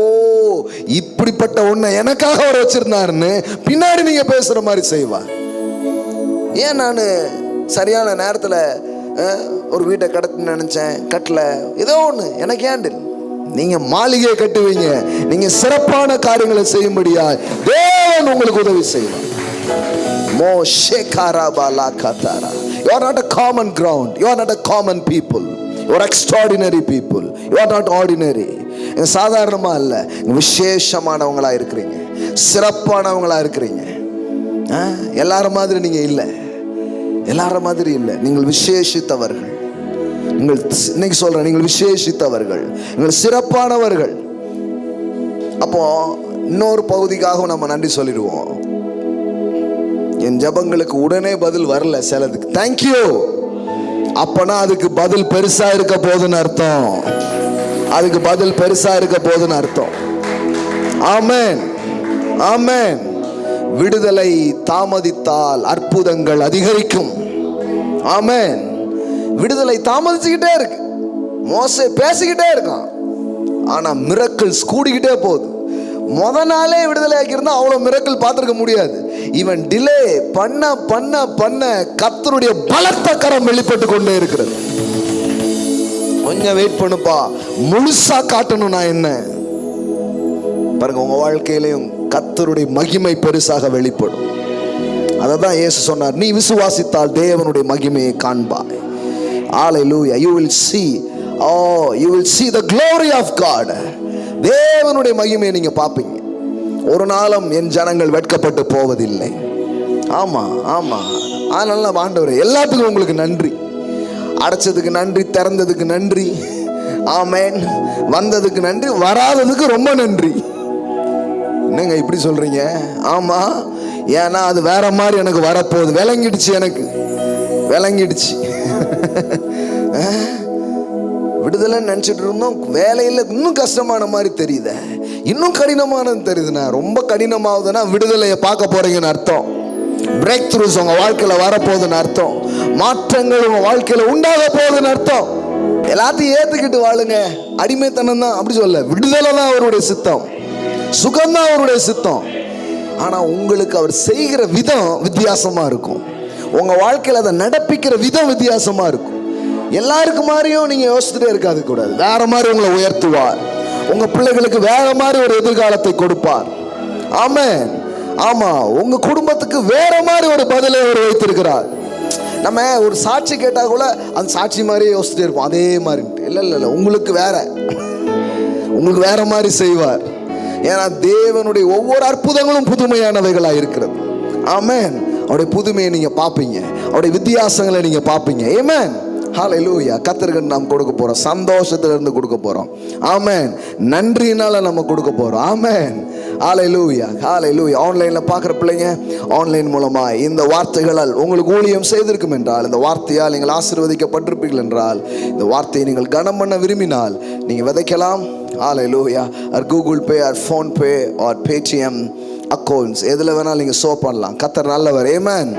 இப்படிப்பட்ட ஒன்றை எனக்காக அவர் வச்சிருந்தாருன்னு பின்னாடி நீங்க பேசுற மாதிரி செய்வார். ஏன் நான் சரியான நேரத்தில் ஒரு வீட்டை கட்டணும்னு நினைச்சேன், கட்டல, ஏதோ ஒன்று எனக்கு ஏன். நீங்க மாளிகையை கட்டுவீங்க, நீங்க சிறப்பான காரியங்களை செய்யும்படியா தேவன் உங்களுக்கு உதவி செய்வார். You are not a common ground, you are not a common people, you are extraordinary people, you are not ordinary. சாதாரணமா இல்ல, விசேஷமானவங்களா இருக்கிறீங்க, சிறப்பானவங்களா இருக்கிறீங்க. எல்லாரும் மாதிரி நீங்க இல்லை, எல்லாரும் மாதிரி இல்லை, நீங்கள் விசேஷித்தவர்கள். நீங்கள் இன்னைக்கு சொல்றேன், நீங்கள் விசேஷித்தவர்கள், நீங்கள் சிறப்பானவர்கள். அப்போ இன்னொரு பகுதிக்காக நம்ம நன்றி சொல்லிடுவோம். என் ஜபங்களுக்கு உடனே பதில் வரல சிலதுக்கு, தேங்க்யூ. அப்பனா அதுக்கு பதில் பெருசா இருக்க போதுன்னு அர்த்தம், அதுக்கு பதில் பெருசா இருக்க போதுன்னு அர்த்தம். ஆமென், ஆமென். விடுதலை தாமதித்தால் அற்புதங்கள் அதிகரிக்கும். ஆமென். விடுதலை தாமதிச்சுக்கிட்டே இருக்கு. மோசே பேசிக்கிட்டே இருக்கான், ஆனா மிரக்கிள்ஸ் கூடிக்கிட்டே போகுது. முத நாளே விடுதலை ஆக்கியிருந்தா அவ்வளவு மிரக்கிள் பார்த்திருக்க முடியாது. இவன் டிலே பண்ண பண்ண பண்ண கர்த்தருடைய பலத்த கரம் வெளிப்பட்டு கொண்டே இருக்கிறது. கொஞ்சம் வெயிட் பண்ணுப்பா, முழுசா காட்டணும் நான் என்ன. பாருங்க, உங்க வாழ்க்கையிலையும் கர்த்தருடைய மகிமை பெருசாக வெளிப்படும். அததான் இயேசு சொன்னார், நீ விசுவாசித்தால் தேவனுடைய மகிமையை காண்பாய். Hallelujah. You will see, you will see the glory of God. தேவனுடைய மகிமையை நீங்க பார்ப்பீங்க. ஒரு நாளும் என் ஜனங்கள் வெட்கப்பட்டு போவதில்லை. ஆமா ஆமா. அதனால ஆண்டவரே, எல்லாத்துக்கும் உங்களுக்கு நன்றி. அடைச்சதுக்கு நன்றி, திறந்ததுக்கு நன்றி, ஆமென். வந்ததுக்கு நன்றி, வராததுக்கு ரொம்ப நன்றி. என்னங்க இப்படி சொல்றீங்க? ஆமா, ஏன்னா அது வேற மாதிரி எனக்கு வரப்போகுது. விளங்கிடுச்சு, எனக்கு விளங்கிடுச்சு. விடுதலை நினைச்சிட்டு இருந்தோம், வேலையில் இன்னும் கஷ்டமான மாதிரி தெரியுது, இன்னும் கடினமானது தெரியுதுண்ணா. ரொம்ப கடினமாகுதுன்னா விடுதலையை பார்க்க போறீங்கன்னு அர்த்தம். பிரேக் த்ரூஸ் உங்க வாழ்க்கையில வரப்போகுதுன்னு அர்த்தம். மாற்றங்கள் உங்க வாழ்க்கையில உண்டாக போகுதுன்னு அர்த்தம். எல்லாத்தையும் ஏத்துக்கிட்டு வாழுங்க, அடிமைத்தனம் தான் அப்படி சொல்ல. விடுதலை தான் அவருடைய சித்தம், சுகம்தான் அவருடைய சித்தம். ஆனா உங்களுக்கு அவர் செய்கிற விதம் வித்தியாசமா இருக்கும். உங்க வாழ்க்கையில அதை நடப்பிக்கிற விதம் வித்தியாசமா இருக்கும். எல்லாருக்கும் மாதிரியும் நீங்க யோசிச்சுட்டே இருக்காது கூடாது. வேற மாதிரி உங்களை உயர்த்துவார். உங்க பிள்ளைகளுக்கு வேற மாதிரி ஒரு எதிர்காலத்தை கொடுப்பார். ஆமென். ஆமா, உங்க குடும்பத்துக்கு வேற மாதிரி ஒரு பதிலை அவர் வைத்திருக்கிறார். நம்ம ஒரு சாட்சி கேட்டா கூட அந்த சாட்சி மாதிரியே யோசிச்சுட்டே இருப்போம், அதே மாதிரி. இல்ல உங்களுக்கு வேற மாதிரி செய்வார். ஏன்னா தேவனுடைய ஒவ்வொரு அற்புதங்களும் புதுமையானவைகளா இருக்கிறது. ஆமென். அவருடைய புதுமையை நீங்க பார்ப்பீங்க, அவருடைய வித்தியாசங்களை நீங்க பார்ப்பீங்க. ஆமென். ஹல்லேலூயா. கர்த்தருக்கு நாம் கொடுக்க போறோம், சந்தோஷத்துல இருந்து கொடுக்க போறோம். ஆமென். நன்றியினால நம்ம கொடுக்க போறோம். ஆமென். ஹல்லேலூயா, ஹல்லேலூயா. ஆன்லைன்ல பார்க்குற பிள்ளைங்க, ஆன்லைன் மூலமா இந்த வார்த்தைகளால் உங்களுக்கு ஊழியம் செய்திருக்கும் என்றால், இந்த வார்த்தையால் நீங்கள் ஆசீர்வதிக்கப்பட்டிருப்பீர்கள் என்றால், இந்த வார்த்தையை நீங்கள் கனம் பண்ண விரும்பினால் நீங்கள் விதைக்கலாம். Hallelujah. Or Google Pay, or PhonePe, or Paytm accounts, எதில் வேணாலும் நீங்கள் சோ பண்ணலாம். கர்த்தர் நல்லவர். ஆமென்.